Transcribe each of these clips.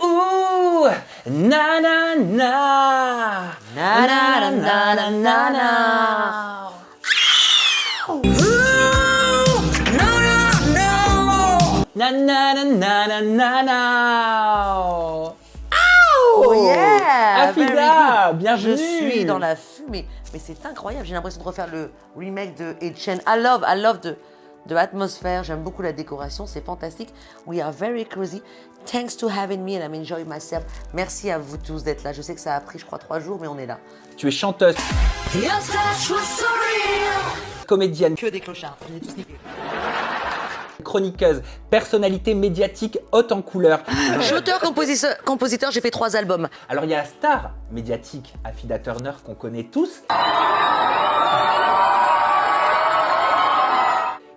Ouh, na na na, na na na na na na. Na na na na na na na. Oh yeah! Afida, bienvenue. Je suis dans la fumée. Mais c'est incroyable, j'ai l'impression de refaire le remake de Etienne. I love de l'atmosphère. J'aime beaucoup la décoration, c'est fantastique. We are very cozy. Thanks to having me and I'm enjoying myself. Merci à vous tous d'être là. Je sais que ça a pris, je crois, 3 jours, mais on est là. Tu es chanteuse, comédienne, Que des clochards, je les ai tous niqués. chroniqueuse, personnalité médiatique haute en couleur. Je suis auteur-compositeur, j'ai fait 3 albums. Alors il y a la star médiatique Afida Turner qu'on connaît tous.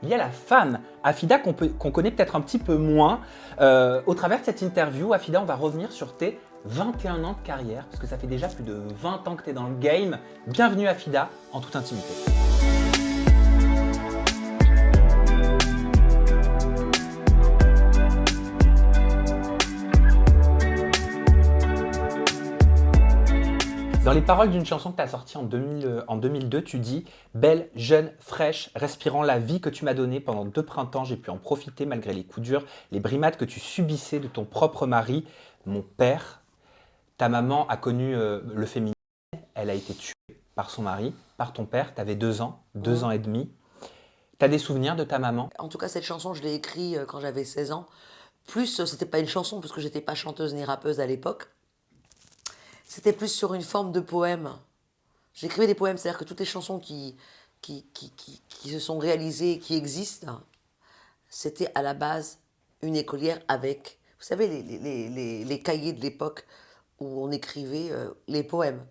Il y a la femme Afida qu'on connaît peut-être un petit peu moins. Au travers de cette interview, Afida, on va revenir sur tes 21 ans de carrière, parce que ça fait déjà plus de 20 ans que tu es dans le game. Bienvenue Afida, en toute intimité. Dans les paroles d'une chanson que tu as sortie en 2002, tu dis « Belle, jeune, fraîche, respirant la vie que tu m'as donnée pendant 2 printemps, j'ai pu en profiter malgré les coups durs, les brimades que tu subissais de ton propre mari, mon père. » Ta maman a connu le féminisme, elle a été tuée par son mari, par ton père, tu avais 2 ans, 2 ans et demi. Tu as des souvenirs de ta maman? En tout cas, cette chanson, je l'ai écrite quand j'avais 16 ans. Plus, c'était pas une chanson, parce que j'étais pas chanteuse ni rappeuse à l'époque. C'était plus sur une forme de poème. J'écrivais des poèmes, c'est-à-dire que toutes les chansons qui se sont réalisées, qui existent, c'était à la base une écolière avec, vous savez, les cahiers de l'époque où on écrivait les poèmes.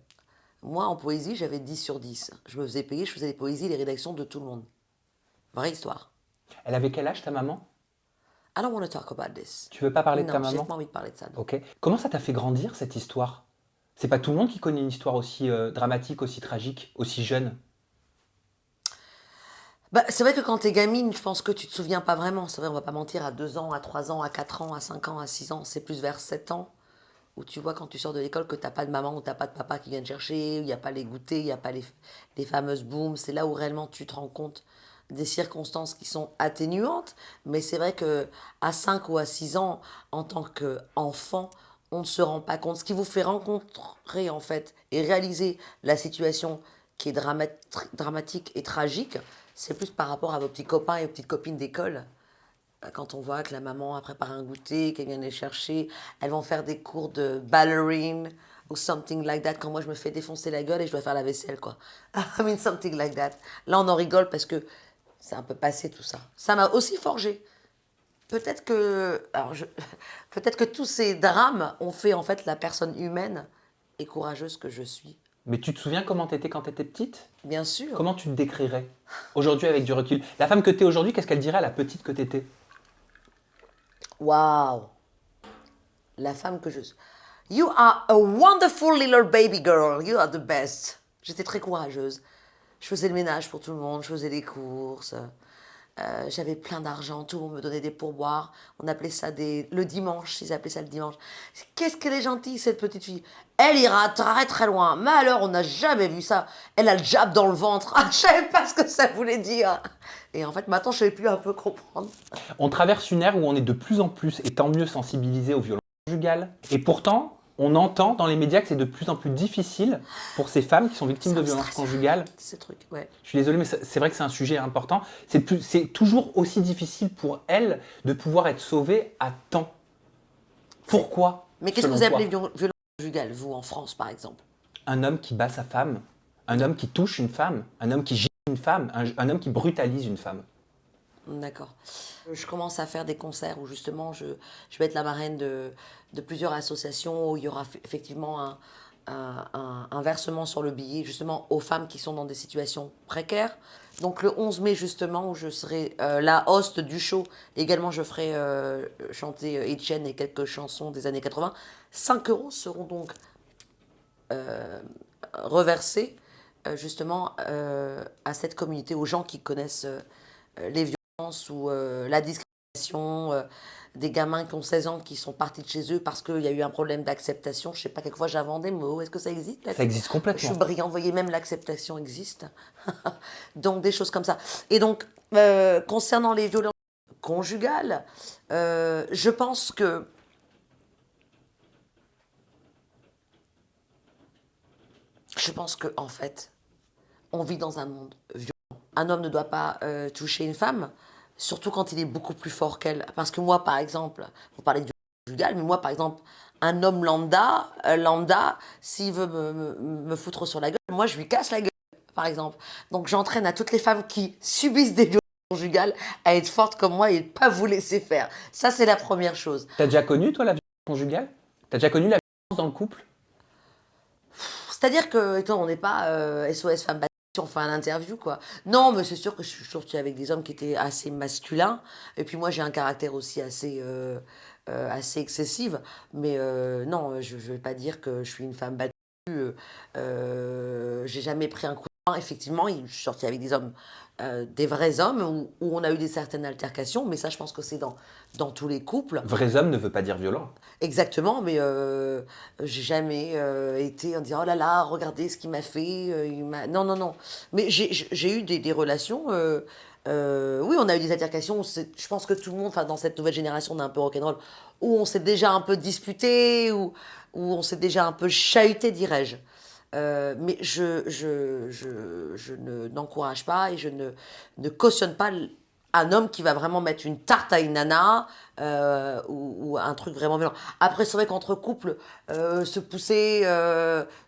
Moi, en poésie, j'avais 10 sur 10. Je me faisais payer, je faisais les poésies, les rédactions de tout le monde. Vraie histoire. Elle avait quel âge ta maman? I don't want to talk about this. Tu veux pas parler de ta Non, j'ai maman? pas envie de parler de ça. Non. Ok. Comment ça t'a fait grandir cette histoire? C'est pas tout le monde qui connaît une histoire aussi dramatique, aussi tragique, aussi jeune. Bah, c'est vrai que quand t'es gamine, je pense que tu te souviens pas vraiment. C'est vrai, on va pas mentir, à 2 ans, à 3 ans, à 4 ans, à 5 ans, à 6 ans, c'est plus vers 7 ans où tu vois quand tu sors de l'école que t'as pas de maman ou t'as pas de papa qui vient te chercher, il n'y a pas les goûters, il n'y a pas les fameuses booms. C'est là où réellement tu te rends compte des circonstances qui sont atténuantes. Mais c'est vrai que à 5 ou à 6 ans, en tant qu'enfant, on ne se rend pas compte. Ce qui vous fait rencontrer en fait et réaliser la situation qui est dramatique et tragique, c'est plus par rapport à vos petits copains et vos petites copines d'école. Quand on voit que la maman a préparé un goûter, qu'elle vient les chercher, elles vont faire des cours de ballerine ou something like that. Quand moi je me fais défoncer la gueule et je dois faire la vaisselle, quoi. I mean something like that. Là on en rigole parce que c'est un peu passé tout ça. Ça m'a aussi forgé. Peut-être que, peut-être que tous ces drames ont fait en fait la personne humaine et courageuse que je suis. Mais tu te souviens comment t'étais quand t'étais petite? Bien sûr. Comment tu te décrirais aujourd'hui avec du recul? La femme que t'es aujourd'hui, qu'est-ce qu'elle dirait à la petite que t'étais? Waouh. La femme que je suis. You are a wonderful little baby girl. You are the best. J'étais très courageuse. Je faisais le ménage pour tout le monde, je faisais les courses. J'avais plein d'argent, tout le monde me donnait des pourboires. On appelait ça le dimanche, ils appelaient ça le dimanche. Qu'est-ce qu'elle est gentille, cette petite fille. Elle ira très très loin. Mais alors, on n'a jamais vu ça. Elle a le jab dans le ventre. Ah, je savais pas ce que ça voulait dire. Et en fait, maintenant, je sais plus un peu comprendre. On traverse une ère où on est de plus en plus, et tant mieux, sensibilisé aux violences conjugales. Et pourtant, on entend dans les médias que c'est de plus en plus difficile pour ces femmes qui sont victimes de violences conjugales. Ce truc, ouais. Je suis désolé, mais c'est vrai que c'est un sujet important. C'est toujours aussi difficile pour elles de pouvoir être sauvées à temps. Pourquoi? Mais qu'est-ce que vous appelez violence conjugale, vous, en France, par exemple? Un homme qui bat sa femme, un homme qui touche une femme, un homme qui gifle une femme, un homme qui brutalise une femme. D'accord. Je commence à faire des concerts où justement je vais être la marraine de plusieurs associations où il y aura effectivement un versement sur le billet justement aux femmes qui sont dans des situations précaires. Donc le 11 mai justement où je serai la host du show, également je ferai chanter Etienne et quelques chansons des années 80. 5 euros seront donc reversés justement à cette communauté, aux gens qui connaissent les violences ou la discrimination des gamins qui ont 16 ans qui sont partis de chez eux parce qu'il y a eu un problème d'acceptation. Je sais pas, quelquefois j'invente des mots. Est-ce que ça existe? Ça existe Je complètement. suis brillante, vous voyez, même l'acceptation existe. Donc des choses comme ça. Et donc, concernant les violences conjugales, je pense que en fait, on vit dans un monde violent. Un homme ne doit pas toucher une femme, surtout quand il est beaucoup plus fort qu'elle. Parce que moi, par exemple, vous parlez de violence conjugale, mais moi, par exemple, un homme lambda, s'il veut me foutre sur la gueule, moi, je lui casse la gueule, par exemple. Donc, j'entraîne à toutes les femmes qui subissent des violences conjugales à être fortes comme moi et ne pas vous laisser faire. Ça, c'est la première chose. T'as déjà connu, toi, la violence conjugale? T'as déjà connu la violence dans le couple? C'est-à-dire que, étant, on n'est pas SOS Femme battue, on fait un interview, quoi. Non, mais c'est sûr que je suis sortie avec des hommes qui étaient assez masculins. Et puis moi, j'ai un caractère aussi assez excessif. Mais non, je ne vais pas dire que je suis une femme battue. J'ai jamais pris un coup de poing. Effectivement, je suis sortie avec des hommes, des vrais hommes, où on a eu des certaines altercations. Mais ça, je pense que c'est dans tous les couples. Vrai homme ne veut pas dire violent. Exactement, mais j'ai jamais été en disant oh là là, regardez ce qu'il m'a fait. Non, non, non. Mais j'ai eu des relations. Oui, on a eu des altercations. Je pense que tout le monde, enfin, dans cette nouvelle génération, on est un peu rock'n'roll, où on s'est déjà un peu disputé, où on s'est déjà un peu chahuté, dirais-je. Mais n'encourage pas et je ne cautionne pas un homme qui va vraiment mettre une tarte à une nana ou un truc vraiment violent. Après, c'est vrai qu'entre couples, se pousser,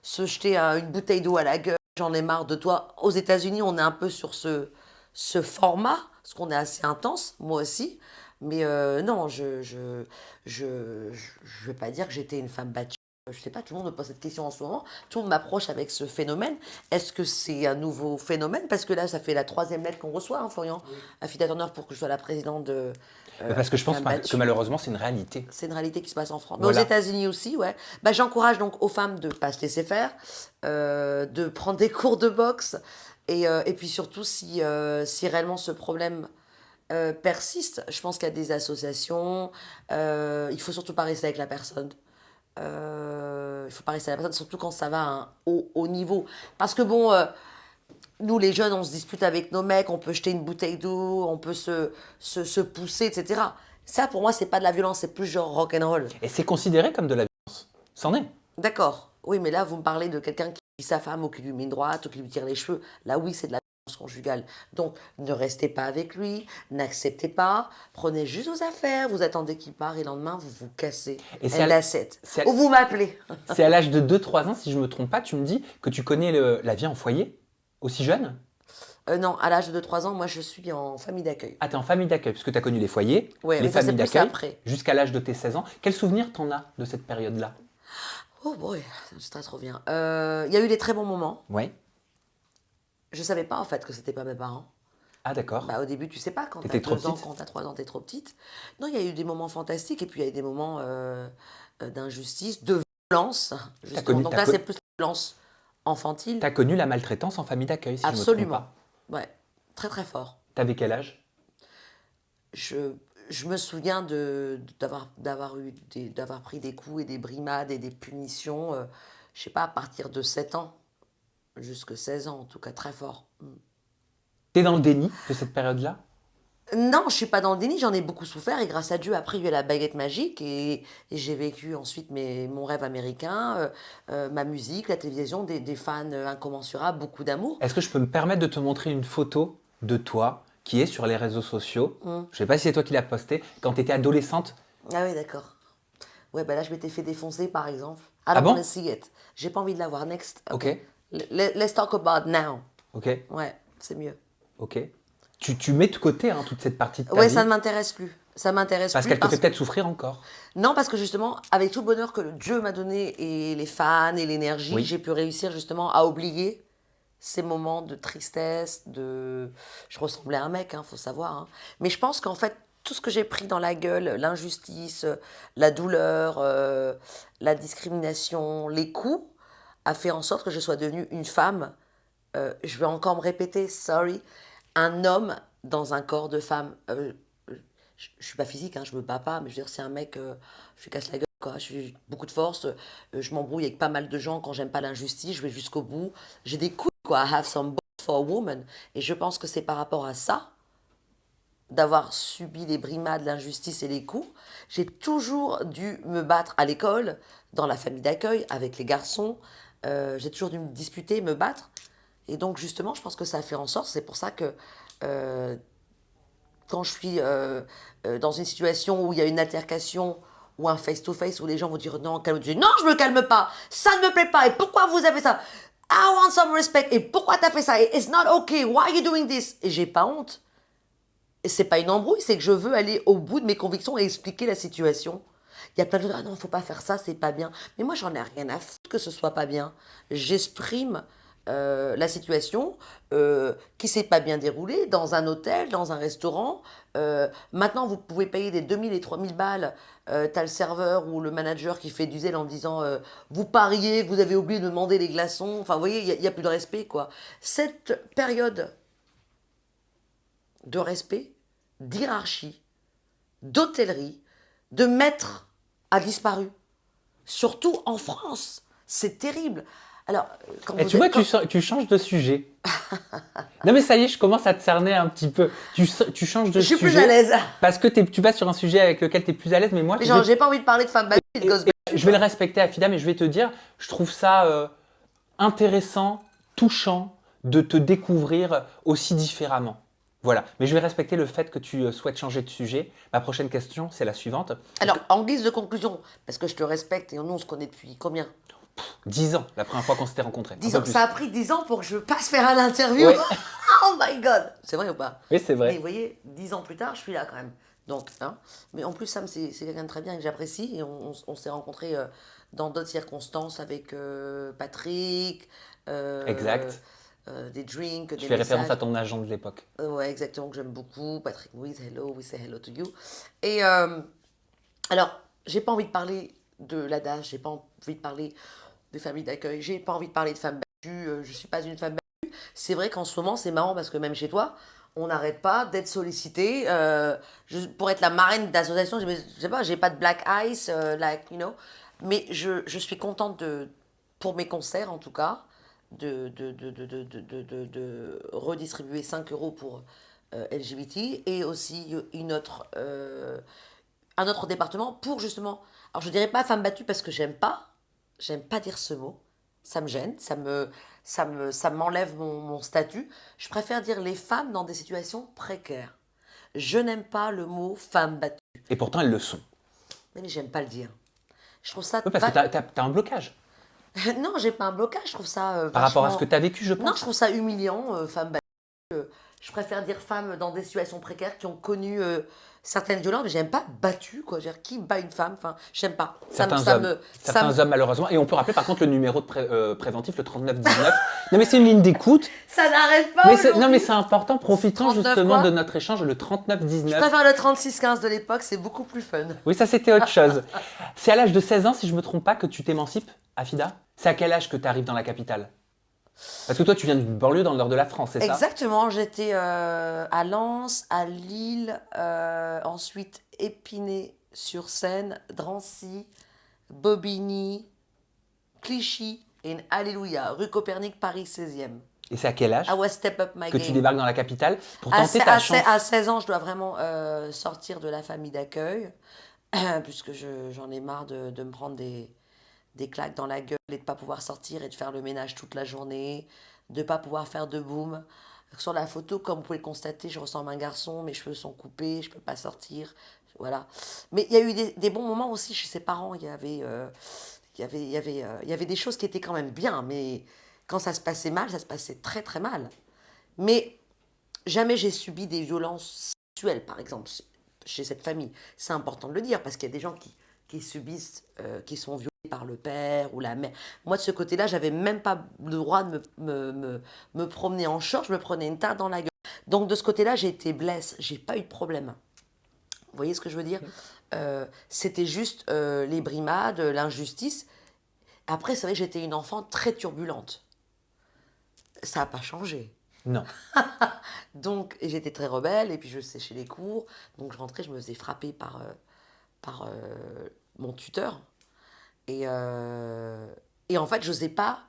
se jeter une bouteille d'eau à la gueule, j'en ai marre de toi. Aux États-Unis, on est un peu sur ce format, parce qu'on est assez intense, moi aussi. Mais non, je vais pas dire que j'étais une femme battue. Je sais pas, tout le monde me pose cette question en ce moment. Tout le monde m'approche avec ce phénomène. Est-ce que c'est un nouveau phénomène? Parce que là, ça fait la 3e lettre qu'on reçoit, hein, Florian, à Fida Turner pour que je sois la présidente de Parce que je pense Femmes que Battues. malheureusement, c'est une réalité. C'est une réalité qui se passe en France. Mais Voilà. aux États-Unis aussi, ouais. Bah, j'encourage donc aux femmes de ne pas se laisser faire, de prendre des cours de boxe. Et puis surtout, si réellement ce problème persiste, je pense qu'il y a des associations. Il faut surtout pas rester avec la personne. Il faut pas rester avec la personne, surtout quand ça va à un haut niveau. Parce que bon, nous les jeunes, on se dispute avec nos mecs, on peut jeter une bouteille d'eau, on peut se pousser, etc. Ça, pour moi, c'est pas de la violence, c'est plus genre rock'n'roll. Et c'est considéré comme de la violence. C'en est. D'accord. Oui, mais là, vous me parlez de quelqu'un qui dit sa femme ou qui lui met une droite ou qui lui tire les cheveux. Là, oui, c'est de la violence conjugale. Donc, ne restez pas avec lui, n'acceptez pas, prenez juste vos affaires, vous attendez qu'il part et le lendemain, vous vous cassez. Et c'est And that's it. c'est à- Ou vous m'appelez. C'est à l'âge de 2-3 ans, si je me trompe pas, tu me dis que tu connais la vie en foyer, aussi jeune? Non, à l'âge de 3 ans, moi, je suis en famille d'accueil. Ah, t'es en famille d'accueil, puisque tu as connu les foyers, Ouais, les mais ça, familles c'est plus d'accueil, après. jusqu'à l'âge de tes 16 ans. Quel souvenir t'en as de cette période-là? Oh boy, ça se revient. Il y a eu des très bons moments. Oui. Je savais pas, en fait, que c'était pas mes parents. Ah, d'accord. Bah, au début, tu sais pas, quand T'étais t'as trop 2 ans, petite? quand t'as 3 ans, t'es trop petite. Non, il y a eu des moments fantastiques et puis il y a eu des moments d'injustice, de violence, justement. connu- Donc t'as là, co- c'est plus la violence infantile. T'as connu la maltraitance en famille d'accueil, si je me trompe Absolument. pas. Ouais, très très fort. T'avais quel âge? Je me souviens d'avoir pris des coups et des brimades et des punitions, je sais pas, à partir de 7 ans, jusque 16 ans, en tout cas, très fort. T'es dans le déni de cette période-là? Non, je suis pas dans le déni, j'en ai beaucoup souffert et grâce à Dieu, après, il y a eu la baguette magique et j'ai vécu ensuite mon rêve américain, ma musique, la télévision, des fans incommensurables, beaucoup d'amour. Est-ce que je peux me permettre de te montrer une photo de toi qui est sur les réseaux sociaux? Je sais pas si c'est toi qui l'as postée, quand t'étais adolescente. Ah oui, d'accord. Ouais, bah là, je m'étais fait défoncer, par exemple. I Ah don't bon? wanna see it. J'ai pas envie de la voir. Next. Ok, Let's talk about now. ok, Ouais, c'est mieux. ok. Tu mets de côté hein, toute cette partie de ta Ouais, vie ça ne m'intéresse plus. Ça m'intéresse parce plus qu'elle te fait peut-être souffrir encore. Non, parce que justement, avec tout le bonheur que Dieu m'a donné et les fans et l'énergie, Oui. j'ai pu réussir justement à oublier ces moments de tristesse, Je ressemblais à un mec, faut savoir. Hein. Mais je pense qu'en fait, tout ce que j'ai pris dans la gueule, l'injustice, la douleur, la discrimination, les coups, a fait en sorte que je sois devenue une femme. Je vais encore me répéter, sorry, un homme dans un corps de femme. je suis pas physique, hein, je me bats pas, mais je veux dire, c'est un mec, je lui casse la gueule, quoi. J'ai beaucoup de force, je m'embrouille avec pas mal de gens quand j'aime pas l'injustice, je vais jusqu'au bout. J'ai des couilles, quoi. I have some balls for a woman. Et je pense que c'est par rapport à ça, d'avoir subi les brimades, l'injustice et les coups, j'ai toujours dû me battre à l'école, dans la famille d'accueil, avec les garçons. J'ai toujours dû me disputer, me battre. Et donc, justement, je pense que ça a fait en sorte, c'est pour ça que euh, quand je suis dans une situation où il y a une altercation ou un face-to-face où les gens vont dire non, calme-toi. Je dis non, je me calme pas, ça ne me plaît pas, et pourquoi vous avez ça? I want some respect, et pourquoi t'as fait ça? Et it's not okay, why are you doing this? Et j'ai pas honte. Et c'est pas une embrouille, c'est que je veux aller au bout de mes convictions et expliquer la situation. Il y a plein de gens, ah non, faut pas faire ça, c'est pas bien. Mais moi, j'en ai rien à foutre que ce soit pas bien. J'exprime la situation qui s'est pas bien déroulée dans un hôtel, dans un restaurant. Maintenant, vous pouvez payer des 2000 et 3000 balles. T'as le serveur ou le manager qui fait du zèle en disant vous pariez, vous avez oublié de demander les glaçons. Enfin, vous voyez, il y a plus de respect, quoi. Cette période de respect, d'hierarchie, d'hôtellerie, de maître a disparu. Surtout en France. C'est terrible. Alors, quand Et vous tu vois, êtes... quand- tu changes de sujet. Non mais ça y est, je commence à te cerner un petit peu. Tu changes de Je suis sujet. plus à l'aise. Parce que tu vas sur un sujet avec lequel tu es plus à l'aise, mais moi, Mais genre, j'ai pas envie de parler de femmes battues et de gosses battus. je vais le respecter, Afida, mais je vais te dire, je trouve ça intéressant, touchant de te découvrir aussi différemment. Voilà. Mais je vais respecter le fait que tu souhaites changer de sujet. Ma prochaine question, c'est la suivante. Alors, en guise de conclusion, parce que je te respecte et nous, on se connaît depuis combien? 10 ans, la première fois qu'on s'était rencontrés. 10 Un ans. peu plus. Ça a pris 10 ans pour que je passe faire un interview. Ouais. Oh my God. C'est vrai ou pas? Oui, c'est Mais vrai. vous voyez, 10 ans plus tard, je suis là quand même. Donc, hein. Mais en plus, Sam, c'est quelqu'un de très bien que j'apprécie. Et on s'est rencontrés dans d'autres circonstances avec Patrick, Exact. des drinks, Tu des fais référence messages. à ton agent de l'époque. Ouais, exactement, que j'aime beaucoup. Patrick Louise, hello, we say hello to you. Et alors, j'ai pas envie de parler de l'adage, j'ai pas envie de parler de famille d'accueil, j'ai pas envie de parler de femmes battues, je suis pas une femme battue. C'est vrai qu'en ce moment, c'est marrant parce que même chez toi, on n'arrête pas d'être sollicité. Pour être la marraine d'association, je sais pas, j'ai pas de black ice, like, you know. Mais je suis contente pour mes concerts en tout cas, de redistribuer 5 euros pour LGBT et aussi un autre département pour justement, alors je dirais pas femme battue parce que j'aime pas dire ce mot, ça me gêne, ça m'enlève mon statut. Je préfère dire les femmes dans des situations précaires. Je n'aime pas le mot femme battue, Et pourtant, elles le sont. mais j'aime pas le dire. Je trouve ça Oui, parce que tu as un blocage non, j'ai pas un blocage, je trouve ça par rapport à ce vachement... que tu as vécu, je Non, pense. je trouve ça humiliant, femme battue. Je préfère dire femmes dans des situations précaires qui ont connu certaines violences, mais j'aime pas battue, quoi. Je veux dire, qui bat une femme? Enfin, j'aime pas. Certains hommes. Ça Certains hommes, malheureusement. Et on peut rappeler par contre le numéro de préventif, le 3919. Non, mais c'est une ligne d'écoute. ça n'arrête pas Non, aujourd'hui. mais c'est important. Profitons 39 justement quoi de notre échange, le Je 3919. préfère le 36-15 de l'époque, c'est beaucoup plus fun. Oui, ça c'était autre chose. C'est à l'âge de 16 ans, si je me trompe pas, que tu t'émancipes, Afida. C'est à quel âge que tu arrives dans la capitale? Parce que toi, tu viens d'une banlieue dans le nord de la France, c'est ça? Exactement, j'étais à Lens, à Lille, ensuite Épinay-sur-Seine, Drancy, Bobigny, Clichy et Alléluia, rue Copernic, Paris 16e. Et c'est à quel âge I will step up my que game. tu débarques dans la capitale pour À, tenter se- ta à, se- chance? à 16 ans, je dois vraiment sortir de la famille d'accueil, puisque j'en ai marre de me prendre des claques dans la gueule et de ne pas pouvoir sortir et de faire le ménage toute la journée, de ne pas pouvoir faire de boum. Sur la photo, comme vous pouvez le constater, je ressemble à un garçon, mes cheveux sont coupés, je ne peux pas sortir. Voilà. Mais il y a eu des bons moments aussi chez ses parents. Il y avait des choses qui étaient quand même bien, mais quand ça se passait mal, ça se passait très très mal. Mais jamais j'ai subi des violences sexuelles, par exemple, chez cette famille. C'est important de le dire, parce qu'il y a des gens qui subissent, qui sont violés par le père ou la mère. Moi, de ce côté-là, j'avais même pas le droit de me promener en short, je me prenais une tarte dans la gueule. Donc, de ce côté-là, j'ai été blesse, j'ai pas eu de problème. Vous voyez ce que je veux dire? C'était juste les brimades, l'injustice. Après, c'est vrai que j'étais une enfant très turbulente. Ça n'a pas changé. Non. Et j'étais très rebelle, et puis je séchais les cours. Donc je rentrais, je me faisais frapper par mon tuteur. Et, euh, et en fait, j'osais pas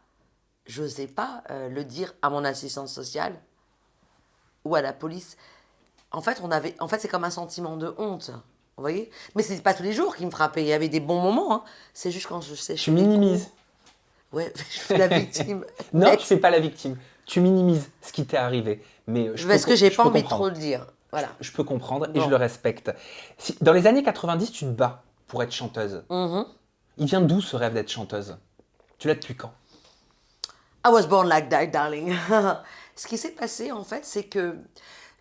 le dire à mon assistante sociale ou à la police. En fait, c'est comme un sentiment de honte. Vous voyez? Mais c'est pas tous les jours qu'il me frappait. Il y avait des bons moments, hein. C'est juste quand je Tu séchais les minimises. cours. Ouais, je suis la victime. Non, tu Nette. fais pas la victime. Tu minimises ce qui t'est arrivé. Mais Parce que j'ai je pas peux envie de trop comprendre. le dire. Voilà. Je peux comprendre et je Bon. le respecte. Dans les années 90, tu te bats pour être chanteuse. Mhm. Il vient d'où ce rêve d'être chanteuse? Tu l'as depuis quand? I was born like that, darling. Ce qui s'est passé, en fait, c'est que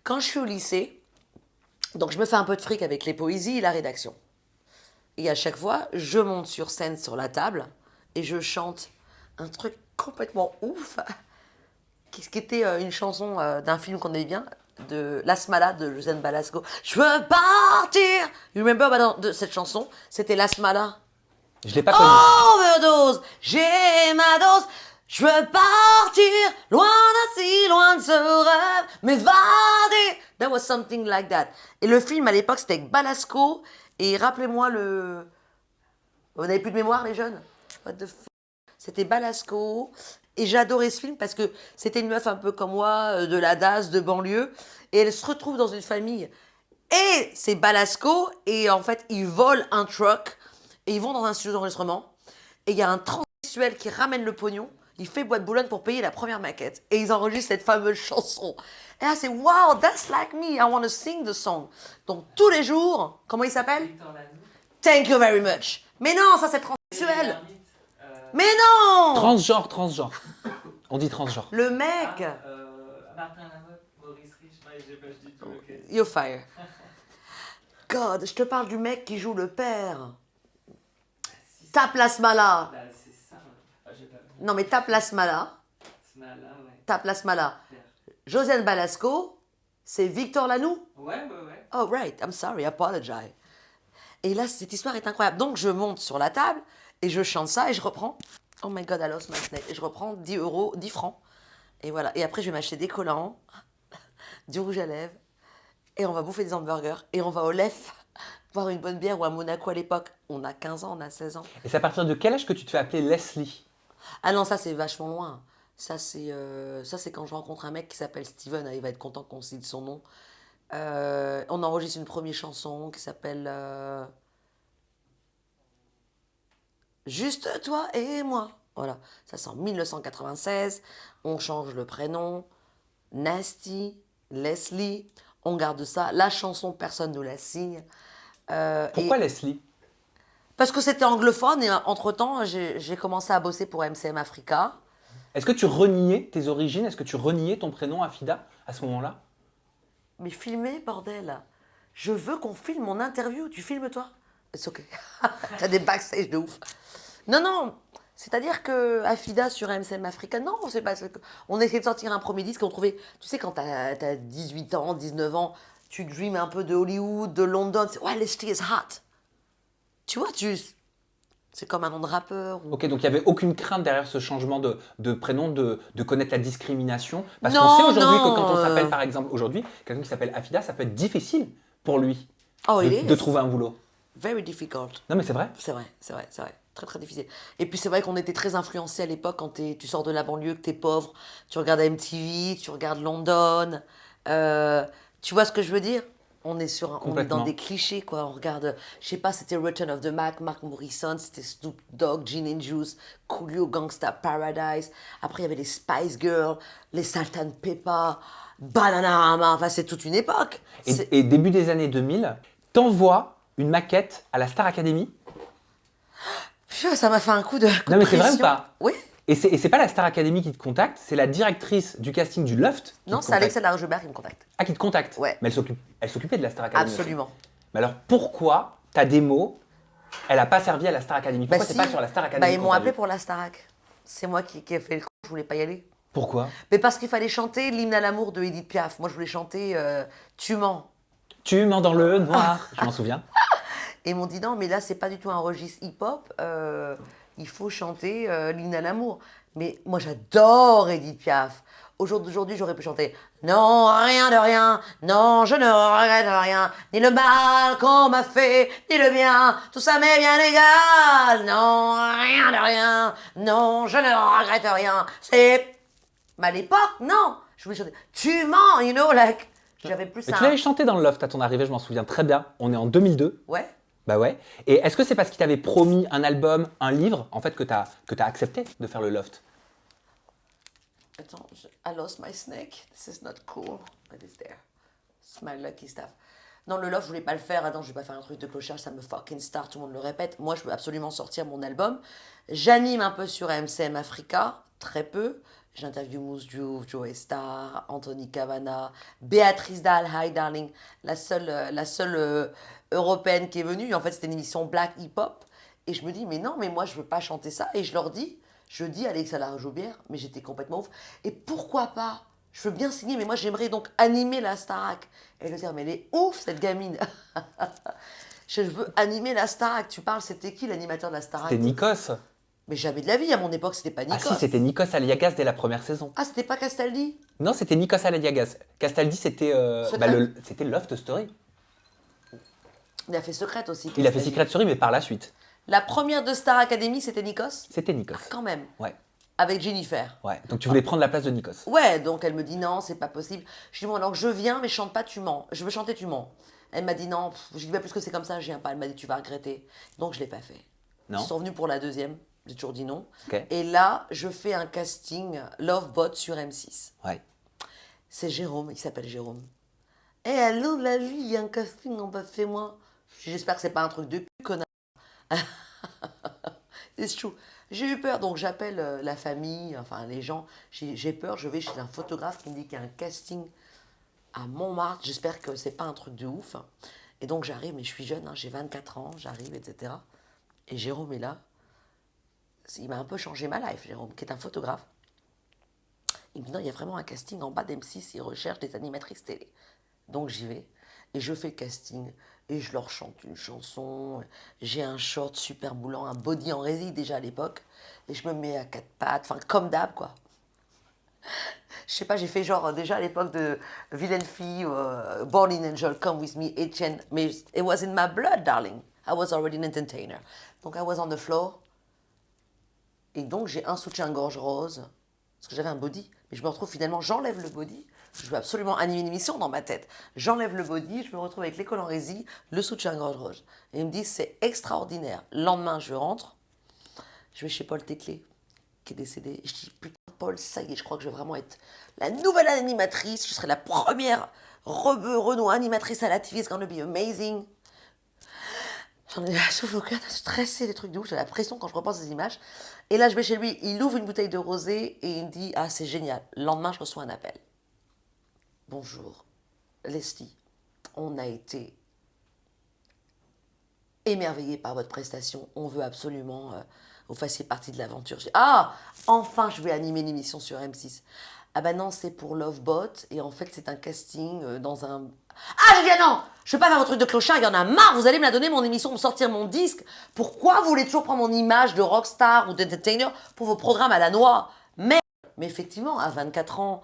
quand je suis au lycée, donc je me fais un peu de fric avec les poésies et la rédaction. Et à chaque fois, je monte sur scène sur la table et je chante un truc complètement ouf, qui était une chanson d'un film qu'on aimait bien, de Las Malas de Josiane Balasco. Je veux partir. You remember de cette chanson? C'était Las Malas. Je l'ai pas connu. Overdose, j'ai ma dose. Je veux partir, loin d'aci, loin de ce rêve, m'évader. That was something like that. Et le film à l'époque, c'était avec Balasco. Et rappelez-moi le. Vous n'avez plus de mémoire, les jeunes? What the f... C'était Balasco. Et j'adorais ce film parce que c'était une meuf un peu comme moi, de la DAS, de banlieue. Et elle se retrouve dans une famille. Et c'est Balasco. Et en fait, ils volent un truck. Et ils vont dans un studio d'enregistrement. Et il y a un transsexuel qui ramène le pognon. Il fait boîte Boulogne pour payer la première maquette. Et ils enregistrent cette fameuse chanson. Et là, c'est wow, that's like me. I want to sing the song. Donc tous les jours, comment il s'appelle? Victor Lanoux. Thank you very much. Mais non, ça c'est transsexuel. Hermite, Mais non. Transgenre. On dit transgenre. Le mec. Martin Lamotte, Maurice Rich, ouais, j'ai pas du tout. Ok. You're fire. God, je te parle du mec qui joue le père. Si, Ta plasma là. là, c'est ça. Ah, j'ai pas vu. Non mais ta plasma là. Ce mal-là, ouais. Ta plasma là. Père. Josiane Balasco, c'est Victor Lanoux. Ouais. Oh right, I'm sorry, I apologize. Et là, cette histoire est incroyable. Donc je monte sur la table et je chante ça et je reprends. Oh my god, I lost my snake. Et je reprends 10 euros, 10 francs. Et voilà. Et après, je vais m'acheter des collants, du rouge à lèvres. Et on va bouffer des hamburgers. Et on va au Lef boire une bonne bière ou à Monaco à l'époque. On a 15 ans, on a 16 ans. Et c'est à partir de quel âge que tu te fais appeler Leslie? Ah non, ça c'est vachement loin. Ça c'est quand je rencontre un mec qui s'appelle Steven. Il va être content qu'on cite son nom. On enregistre une première chanson qui s'appelle Juste toi et moi. Voilà, ça c'est en 1996. On change le prénom. Nasty, Leslie. On garde ça. La chanson, personne ne la signe. Pourquoi Et- Leslie? Parce que c'était anglophone et entre-temps, j'ai commencé à bosser pour MCM Africa. Est-ce que tu reniais tes origines? Est-ce que tu reniais ton prénom Afida à ce moment-là? Mais filmer, bordel. Je veux qu'on filme mon interview. Tu filmes, toi? C'est ok. T'as des backstage de ouf. Non. C'est-à-dire que Afida sur MCM Africa, non, c'est pas. On essayait de sortir un premier disque. On trouvait. Tu sais, quand t'as 18 ans, 19 ans, tu dreams un peu de Hollywood, de London. Ouais, Leslie is hot. Tu vois, c'est comme un nom de rappeur. Ok, donc il n'y avait aucune crainte derrière ce changement de prénom, de connaître la discrimination. Parce Non, qu'on sait aujourd'hui non, que quand on s'appelle, par exemple, aujourd'hui, quelqu'un qui s'appelle Afida, ça peut être difficile pour lui Oh, il est. de trouver un boulot. Very difficult. Non, mais c'est vrai. C'est vrai. Très, très difficile. Et puis, c'est vrai qu'on était très influencés à l'époque quand tu sors de la banlieue, que t'es pauvre. Tu regardes MTV, tu regardes London. Tu vois ce que je veux dire? On est dans Complètement. des clichés, quoi. On regarde, je sais pas, c'était Return of the Mac, Mark Morrison, c'était Snoop Dogg, Gin and Juice, Coolio Gangsta Paradise. Après, il y avait les Spice Girls, les Salt and Pepper, Bananarama. Enfin, c'est toute une époque. Et début des années 2000, t'envoies une maquette à la Star Academy. Pfiou, ça m'a fait un coup de Non, mais c'est vrai ou pression. pas? Oui. Et c'est pas la Star Academy qui te contacte, c'est la directrice du casting du Loft qui Non, te c'est contacte. Alexia Laroche-Joubert qui me contacte. Ah, qui te contacte. Ouais. Mais elle s'occupait de la Star Academy. aussi. Absolument. Mais alors pourquoi ta démo, elle n'a pas servi à la Star Academy? Pourquoi c'est si. pas sur la Star Academy? Bah, ils qu'on m'ont t'a appelé vu? pour la Starac. C'est moi qui ai fait le coup, je voulais pas y aller. Pourquoi? Mais parce qu'il fallait chanter l'hymne à l'amour de Edith Piaf. Moi, je voulais chanter Tu mens. Tu mens dans le noir. Je m'en souviens. Et ils m'ont dit non, mais là, c'est pas du tout un registre hip-hop. Il faut chanter l'hymne à l'amour. Mais moi, j'adore Edith Piaf. Aujourd'hui, j'aurais pu chanter non, rien de rien, non, je ne regrette rien, ni le mal qu'on m'a fait, ni le bien, tout ça m'est bien égal. Non, rien de rien, non, je ne regrette rien. C'est. Mais à l'époque, non. Je voulais chanter tu mens, you know, like. J'avais plus Mais ça. tu l'avais chanté dans le loft à ton arrivée, je m'en souviens très bien. On est en 2002. Ouais. Bah ouais. Et est-ce que c'est parce qu'il t'avait promis un album, un livre, en fait, que t'as accepté de faire le loft? Attends, I lost my snake. This is not cool. But it's there. It's my lucky stuff. Non, le love, je voulais pas le faire. Attends, je vais pas faire un truc de clochard, ça me fucking star, tout le monde le répète. Moi, je veux absolument sortir mon album. J'anime un peu sur MCM Africa, très peu. J'interviewe Mousse Diouf, Joe Star, Anthony Cavana, Béatrice Dalle, Hi Darling, la seule européenne qui est venue. En fait, c'était une émission black hip-hop. Et je me dis, mais non, mais moi, je veux pas chanter ça. Et je dis à Alexa Laroche-Joubert, mais j'étais complètement ouf. Et pourquoi pas? Je veux bien signer, mais moi, j'aimerais donc animer la Starac. Et elle va dire, mais elle est ouf, cette gamine. Je veux animer la Starac. Tu parles, c'était qui l'animateur de la Starac? C'était Nikos. Mais jamais de la vie, à mon époque, c'était pas Ah Nikos. si, c'était Nikos Aliagas dès la première saison. Ah, c'était pas Castaldi? Non, c'était Nikos Aliagas. Castaldi, c'était Secret. c'était Loft Story. Il a fait Secrète aussi. Il a fait Castaldi. Secret Story, mais par la suite. La première de Star Academy, c'était Nikos? C'était Nikos. Ah, quand même. Ouais, Avec Jennifer. ouais. Donc tu voulais prendre la place de Nikos. Ouais, donc elle me dit non, c'est pas possible. Je dis bon, alors je viens, mais je chante pas, tu mens. Je veux chanter, tu mens. Elle m'a dit non, je dis bah, puisque c'est comme ça, je viens pas. Elle m'a dit tu vas regretter. Donc je l'ai pas fait. Non. Ils sont venus pour la deuxième, j'ai toujours dit non. Ok. Et là, je fais un casting Lovebot sur M6. Ouais. C'est Jérôme, il s'appelle Jérôme. Eh allô, la vie, il y a un casting en bas, fais-moi. J'espère que c'est pas un truc de cul, connard. C'est chou. J'ai eu peur, donc j'appelle la famille, enfin les gens. J'ai peur, je vais chez un photographe qui me dit qu'il y a un casting à Montmartre. J'espère que c'est pas un truc de ouf. Et donc j'arrive, mais je suis jeune, hein, j'ai 24 ans, j'arrive, etc. Et Jérôme est là. Il m'a un peu changé ma life, Jérôme, qui est un photographe. Il me dit non, il y a vraiment un casting en bas d'M6, ils recherchent des animatrices télé. Donc j'y vais et je fais le casting et je leur chante une chanson. J'ai un short super moulant, un body en résille déjà à l'époque et je me mets à quatre pattes, enfin comme d'hab quoi. Je sais pas, j'ai fait genre déjà à l'époque de Villaine Fille, Born in Angel, Come With Me, Etienne, mais it was in my blood, darling. I was already an entertainer. Donc I was on the floor et donc j'ai un soutien-gorge rose parce que j'avais un body, mais je me retrouve finalement, j'enlève le body. Je veux absolument animer une émission dans ma tête. J'enlève le body, je me retrouve avec l'école en résille, le soutien-gorge rose. Et ils me disent, c'est extraordinaire. Le lendemain, je rentre, je vais chez Paul Téclé, qui est décédé. Et je dis, putain, Paul, ça y est, je crois que je vais vraiment être la nouvelle animatrice. Je serai la première Renaud animatrice à la TV. It's gonna be amazing. J'en ai la souffle au cœur, stressé, des trucs de ouf. J'ai la pression quand je repense ces images. Et là, je vais chez lui, il ouvre une bouteille de rosé et il me dit, ah, c'est génial. Le lendemain, je reçois un appel. Bonjour, Leslie, on a été émerveillés par votre prestation. On veut absolument que vous fassiez partie de l'aventure. Ah, enfin, je vais animer une émission sur M6. Ah ben non, c'est pour Lovebot. Et en fait, c'est un casting dans un... Ah, j'ai dit ah non, je ne vais pas faire votre truc de clochard, il y en a marre. Vous allez me la donner, mon émission, me sortir mon disque. Pourquoi vous voulez toujours prendre mon image de rockstar ou d'entertainer pour vos programmes à la noix? Merde. Mais effectivement, à 24 ans...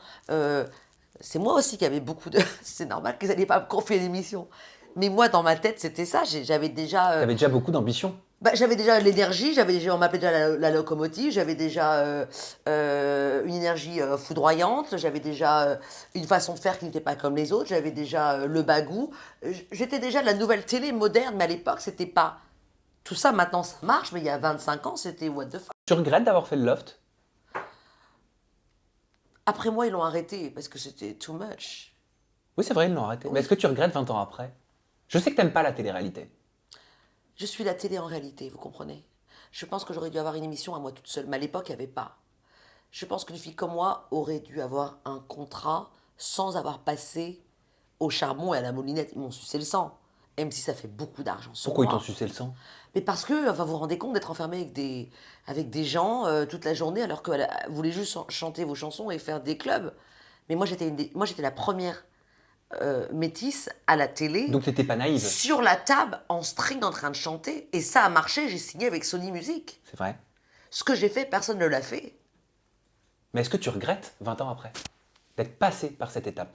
c'est moi aussi qui avais beaucoup de... C'est normal qu'ils n'allaient pas me confier l'émission. Mais moi, dans ma tête, c'était ça. J'avais déjà... T'avais déjà beaucoup d'ambition. j'avais déjà l'énergie, on m'appelait déjà la locomotive, j'avais déjà une énergie foudroyante, j'avais déjà une façon de faire qui n'était pas comme les autres, j'avais déjà le bagou. J'étais déjà de la nouvelle télé moderne, mais à l'époque, c'était pas... Tout ça, maintenant, ça marche, mais il y a 25 ans, c'était what the fuck. Tu regrettes d'avoir fait le loft? Après moi, ils l'ont arrêté parce que c'était too much. Oui, c'est vrai, ils l'ont arrêté. Oui. Mais est-ce que tu regrettes 20 ans après? Je sais que t'aimes pas la télé-réalité. Je suis la télé en réalité, vous comprenez? Je pense que j'aurais dû avoir une émission à moi toute seule, mais à l'époque, il n'y avait pas. Je pense qu'une fille comme moi aurait dû avoir un contrat sans avoir passé au charbon et à la moulinette. Ils m'ont sucé le sang. Même si ça fait beaucoup d'argent sur Pourquoi ils moi. t'ont sucé le sang? Mais parce que, enfin, vous vous rendez compte d'être enfermé avec des gens toute la journée alors que vous voulez juste chanter vos chansons et faire des clubs. Mais moi, j'étais la première métisse à la télé. Donc t'étais pas naïve? Sur la table, en string, en train de chanter. Et ça a marché, j'ai signé avec Sony Music. C'est vrai. Ce que j'ai fait, personne ne l'a fait. Mais est-ce que tu regrettes 20 ans après? d'être passé par cette étape?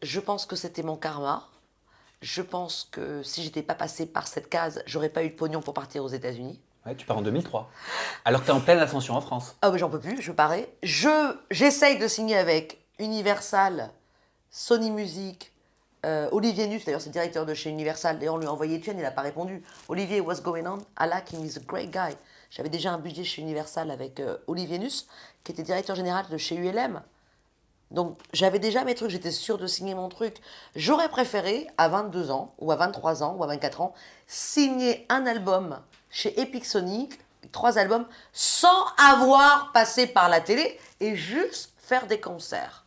Je pense que c'était mon karma. Je pense que si j'étais pas passée par cette case, j'aurais pas eu de pognon pour partir aux États-Unis. Ouais, tu pars en 2003. Alors que tu es en pleine ascension en France. Ah mais j'en peux plus, je parais. J'essaye de signer avec Universal, Sony Music, Olivier Nuss, d'ailleurs c'est le directeur de chez Universal, d'ailleurs on lui a envoyé Etienne, il n'a pas répondu. Olivier, what's going on? Alak, he's a great guy. J'avais déjà un budget chez Universal avec Olivier Nuss, qui était directeur général de chez ULM. Donc j'avais déjà mes trucs, j'étais sûre de signer mon truc. J'aurais préféré, à 22 ans, ou à 23 ans, ou à 24 ans, signer un album chez Epic Sonic, 3 albums, sans avoir passé par la télé et juste faire des concerts.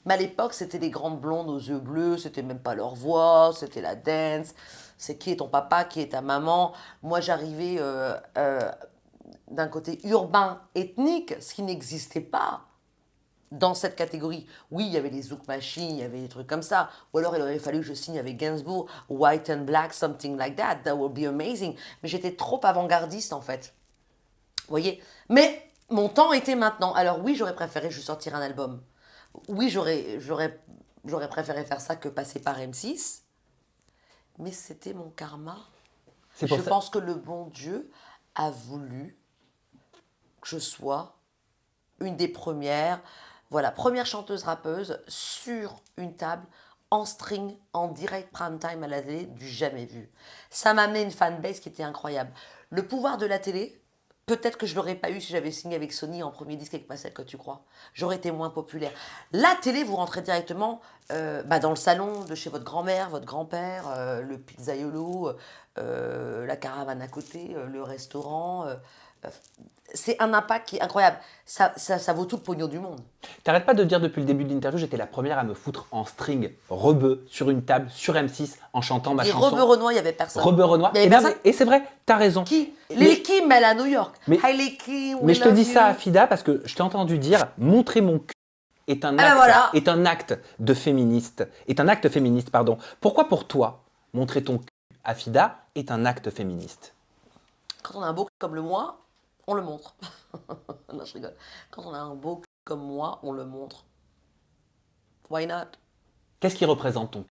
Mais à l'époque, c'était les grandes blondes aux yeux bleus, c'était même pas leur voix, c'était la dance. C'est qui est ton papa, qui est ta maman. Moi, j'arrivais d'un côté urbain, ethnique, ce qui n'existait pas dans cette catégorie. Oui, il y avait les Zouk Machines, il y avait des trucs comme ça. Ou alors, il aurait fallu que je signe avec Gainsbourg, White and Black, something like that. That would be amazing. Mais j'étais trop avant-gardiste, en fait. Vous voyez? Mais mon temps était maintenant. Alors oui, j'aurais préféré juste sortir un album. Oui, j'aurais préféré faire ça que passer par M6. Mais c'était mon karma. C'est Je pour ça. pense que le bon Dieu a voulu que je sois une des premières, voilà, première chanteuse rappeuse sur une table, en string, en direct prime time à la télé, du jamais vu. Ça m'a amené une fanbase qui était incroyable. Le pouvoir de la télé, peut-être que je l'aurais pas eu si j'avais signé avec Sony en premier disque avec Marcel, que tu crois. J'aurais été moins populaire. La télé, vous rentrez directement dans le salon de chez votre grand-mère, votre grand-père, le pizzaiolo, la caravane à côté, le restaurant. C'est un impact qui est incroyable. Ça vaut tout le pognon du monde. T'arrêtes pas de dire depuis le début de l'interview, j'étais la première à me foutre en string, rebeu, sur une table, sur M6, en chantant ma Et chanson. Rebeu Renoir, il n'y avait personne. Rebeu Renoir. Il y avait Et, non, personne. mais- et c'est vrai, t'as raison. Qui Mais- Les Kim, elle est à New York. Mais- Hi les Kim, Mais we je te love dis you. ça à Fida parce que je t'ai entendu dire montrer mon cul est un Ah acte, ben voilà. est un acte de féministe, est un acte féministe, pardon. Pourquoi pour toi, montrer ton cul à Fida est un acte féministe? Quand on a un beau cul comme le moi, on le montre. Non, je rigole. Quand on a un beau cul comme moi, on le montre. Why not? Qu'est-ce qui représente ton cul?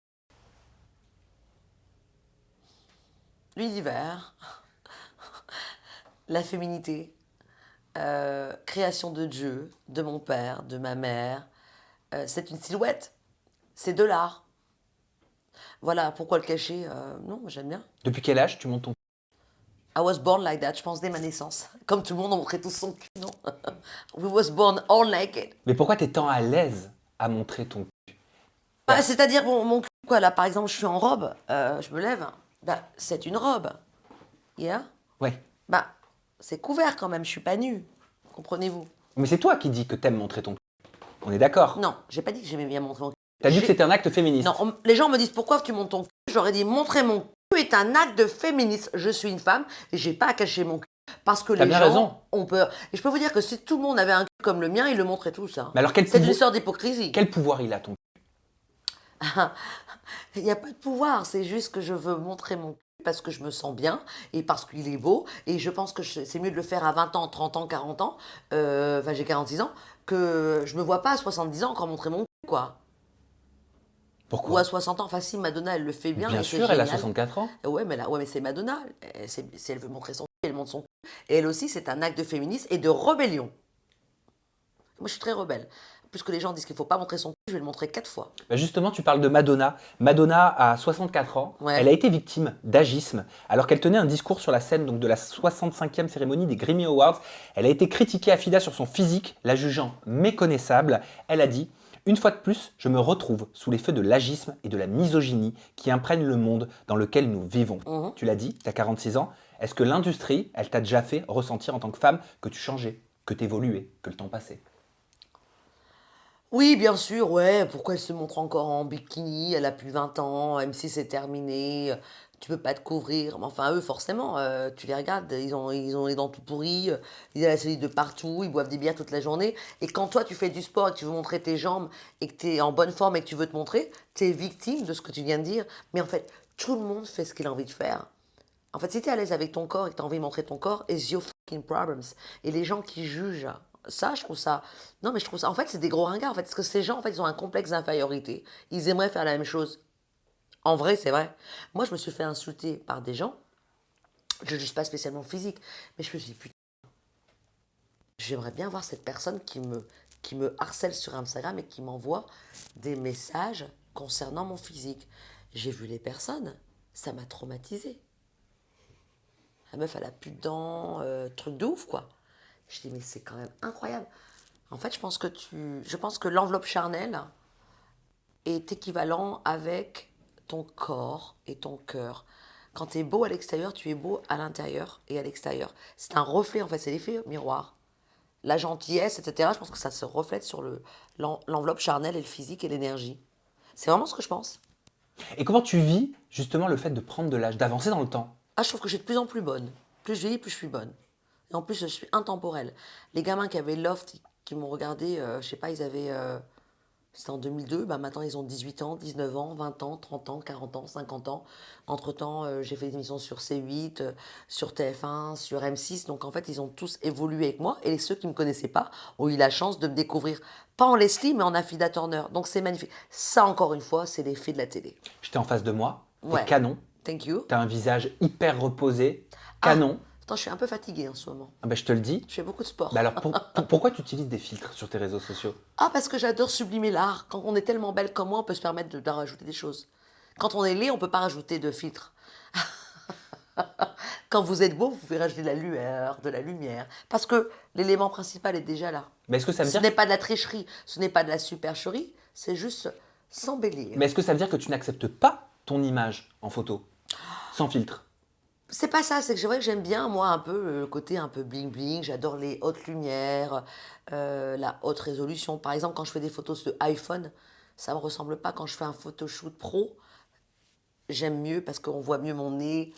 L'univers, la féminité, création de Dieu, de mon père, de ma mère. C'est une silhouette. C'est de l'art. Voilà, pourquoi le cacher? Non, j'aime bien. Depuis quel âge tu montes ton cul? I was born like that, je pense dès ma naissance. Comme tout le monde, on montrait tous son cul, non? We was born all naked. Mais pourquoi t'es tant à l'aise à montrer ton cul? C'est-à-dire, bon, mon cul, quoi, là, par exemple, je suis en robe, je me lève, bah, c'est une robe. Yeah? Ouais. Bah, c'est couvert quand même, je suis pas nue. Comprenez-vous? Mais c'est toi qui dis que t'aimes montrer ton cul. On est d'accord? Non, j'ai pas dit que j'aimais bien montrer mon cul. T'as dit J'ai- que c'était un acte féministe. Non, les gens me disent pourquoi tu montes ton cul. J'aurais dit montrer mon cul est un acte de féministe. Je suis une femme et j'ai pas à cacher mon cul. Parce que T'as les bien gens raison. ont peur. Et je peux vous dire que si tout le monde avait un cul comme le mien, ils le montraient tous. Hein. Mais alors C'est une sorte d'hypocrisie. quel pouvoir il a ton cul? Il n'y a pas de pouvoir, c'est juste que je veux montrer mon cul parce que je me sens bien et parce qu'il est beau. Et je pense que c'est mieux de le faire à 20 ans, 30 ans, 40 ans. Enfin, j'ai 46 ans. Que je me vois pas à 70 ans encore montrer mon cul, quoi. Pourquoi? Ou à 60 ans. Enfin, si Madonna, elle le fait bien. Bien et c'est sûr, elle a génial. 64 ans. Ouais, mais c'est Madonna. Si elle veut montrer son cul, elle montre son cul. Et elle aussi, c'est un acte de féminisme et de rébellion. Moi, je suis très rebelle. Puisque les gens disent qu'il ne faut pas montrer son cul, je vais le montrer 4 fois. Bah justement, tu parles de Madonna. Madonna a 64 ans. Ouais. Elle a été victime d'agisme alors qu'elle tenait un discours sur la scène donc, de la 65e cérémonie des Grammy Awards. Elle a été critiquée à Fida sur son physique, la jugeant méconnaissable. Elle a dit « Une fois de plus, je me retrouve sous les feux de l'agisme et de la misogynie qui imprègnent le monde dans lequel nous vivons. Mhm. Tu l'as dit, tu as 46 ans. Est-ce que l'industrie, elle t'a déjà fait ressentir en tant que femme que tu changeais, que tu évoluais, que le temps passait? Oui, bien sûr, ouais. Pourquoi elle se montre encore en bikini? Elle a plus 20 ans, M6 c'est terminé, tu peux pas te couvrir. Mais enfin, eux, forcément, tu les regardes, ils ont les dents tout pourries, ils ont la cellulite de partout, ils boivent des bières toute la journée. Et quand toi, tu fais du sport et que tu veux montrer tes jambes et que tu es en bonne forme et que tu veux te montrer, tu es victime de ce que tu viens de dire. Mais en fait, tout le monde fait ce qu'il a envie de faire. En fait, si tu es à l'aise avec ton corps et que tu as envie de montrer ton corps, it's your fucking problems. Et les gens qui jugent Ça, je trouve ça... Non, mais je trouve ça... En fait, c'est des gros ringards, en fait. Parce que ces gens, en fait, ils ont un complexe d'infériorité. Ils aimeraient faire la même chose. En vrai, c'est vrai. Moi, je me suis fait insulter par des gens. Je ne juge pas spécialement le physique. Mais je me suis dit, putain, j'aimerais bien voir cette personne qui me harcèle sur Instagram et qui m'envoie des messages concernant mon physique. J'ai vu les personnes. Ça m'a traumatisée. La meuf, elle a plus de dents, truc de ouf, quoi. Je dis, mais c'est quand même incroyable. En fait, je pense que l'enveloppe charnelle est équivalent avec ton corps et ton cœur. Quand tu es beau à l'extérieur, tu es beau à l'intérieur et à l'extérieur. C'est un reflet, en fait, c'est l'effet miroir. La gentillesse, etc., je pense que ça se reflète sur l'enveloppe charnelle et le physique et l'énergie. C'est vraiment ce que je pense. Et comment tu vis justement le fait de prendre de l'âge, d'avancer dans le temps? Ah, je trouve que je suis de plus en plus bonne. Plus je vieillis, plus je suis bonne. Et en plus, je suis intemporelle. Les gamins qui avaient Loft, qui m'ont regardé, je sais pas, ils avaient... c'était en 2002, bah maintenant ils ont 18 ans, 19 ans, 20 ans, 30 ans, 40 ans, 50 ans. Entre-temps, j'ai fait des émissions sur C8, sur TF1, sur M6. Donc en fait, ils ont tous évolué avec moi. Et ceux qui ne me connaissaient pas ont eu la chance de me découvrir, pas en Leslie, mais en Afida Turner. Donc c'est magnifique. Ça, encore une fois, c'est l'effet de la télé. J'étais en face de moi, t'es Ouais. canon, Thank you. t'as un visage hyper reposé, canon. Attends, je suis un peu fatiguée en ce moment. Ah ben, je te le dis. Je fais beaucoup de sport. Bah alors pourquoi tu utilises des filtres sur tes réseaux sociaux? Ah, parce que j'adore sublimer l'art. Quand on est tellement belle comme moi, on peut se permettre d'en rajouter des choses. Quand on est laid, on ne peut pas rajouter de filtre. Quand vous êtes beau, vous pouvez rajouter de la lueur, de la lumière. Parce que l'élément principal est déjà là. Mais est-ce que ça veut Ce dire n'est pas de la tricherie, ce n'est pas de la supercherie, c'est juste s'embellir. Mais est-ce que ça veut dire que tu n'acceptes pas ton image en photo sans filtre? C'est pas ça, c'est que c'est vrai que j'aime bien, moi, un peu le côté un peu bling-bling. J'adore les hautes lumières, la haute résolution. Par exemple, quand je fais des photos de iPhone, ça me ressemble pas quand je fais un photoshoot pro. J'aime mieux parce qu'on voit mieux mon nez,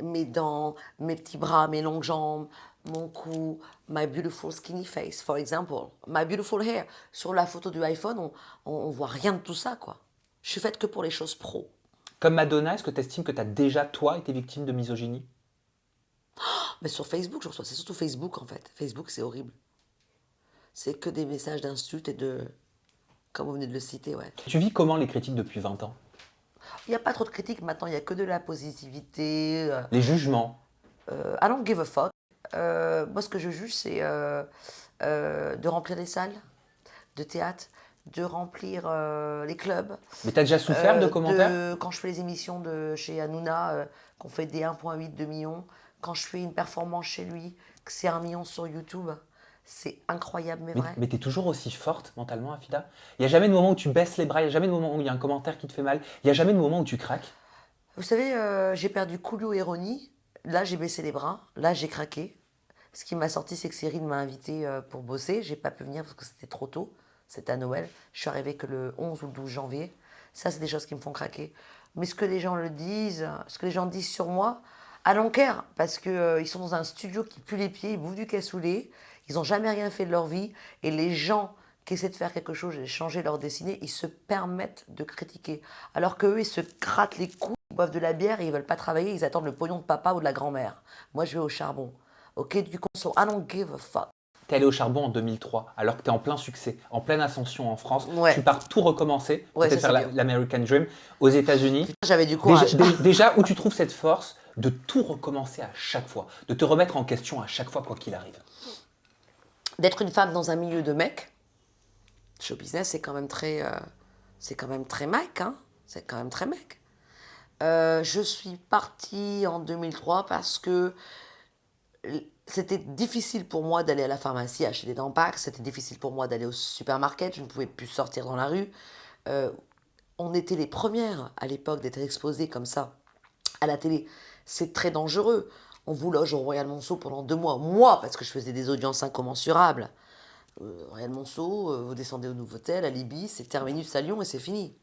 mes dents, mes petits bras, mes longues jambes, mon cou, my beautiful skinny face, for example, my beautiful hair. Sur la photo du iPhone, on voit rien de tout ça, quoi. Je suis faite que pour les choses pro. Comme Madonna, est-ce que tu estimes que tu as déjà, toi, été victime de misogynie? Mais sur Facebook, je reçois, c'est surtout Facebook, en fait. Facebook, c'est horrible. C'est que des messages d'insultes et de... Comme vous venez de le citer, ouais. Tu vis comment les critiques depuis 20 ans? Il n'y a pas trop de critiques maintenant, il n'y a que de la positivité. Les jugements? I don't give a fuck. Moi, ce que je juge, c'est de remplir les salles de théâtre, de remplir les clubs. Mais tu as déjà souffert de commentaires? Quand je fais les émissions de chez Hanouna, qu'on fait des 1,8, 2 millions, quand je fais une performance chez lui, que c'est 1 million sur YouTube, c'est incroyable, mais vrai. Mais tu es toujours aussi forte mentalement, Afida? Il n'y a jamais de moment où tu baisses les bras, il n'y a jamais de moment où il y a un commentaire qui te fait mal, il n'y a jamais de moment où tu craques? Vous savez, j'ai perdu Coolio et Ronnie. Là, j'ai baissé les bras. Là, j'ai craqué. Ce qui m'a sorti, c'est que Cyril m'a invité pour bosser. J'ai pas pu venir parce que c'était trop tôt. C'était à Noël. Je suis arrivée que le 11 ou le 12 janvier. Ça, c'est des choses qui me font craquer. Mais ce que les gens ce que les gens disent sur moi, I don't care. Parce que ils sont dans un studio qui pue les pieds, ils bouffent du cassoulet. Ils n'ont jamais rien fait de leur vie. Et les gens qui essaient de faire quelque chose et de changer leur destinée, ils se permettent de critiquer. Alors qu'eux, ils se grattent les couilles, ils boivent de la bière et ils veulent pas travailler, ils attendent le pognon de papa ou de la grand-mère. Moi, je vais au charbon. Ok, du conso. I don't give a fuck. T'es allé au charbon en 2003, alors que t'es en plein succès, en pleine ascension en France. Ouais. Tu pars tout recommencer, Ouais, peut-être ça, faire c'est bien. l'American Dream aux États-Unis. J'avais du courage. Déjà, où tu trouves cette force de tout recommencer à chaque fois, de te remettre en question à chaque fois, quoi qu'il arrive? D'être une femme dans un milieu de mecs, show business, c'est quand même très mec, hein. C'est quand même très mec. Je suis partie en 2003 parce que c'était difficile pour moi d'aller à la pharmacie acheter des Tampax, c'était difficile pour moi d'aller au supermarket, je ne pouvais plus sortir dans la rue. On était les premières à l'époque d'être exposées comme ça à la télé. C'est très dangereux. On vous loge au Royal Monceau pendant 2 mois. Moi, parce que je faisais des audiences incommensurables. Royal Monceau, vous descendez au Nouveau-Hôtel, à l'Ibis, c'est terminus à Lyon et c'est fini.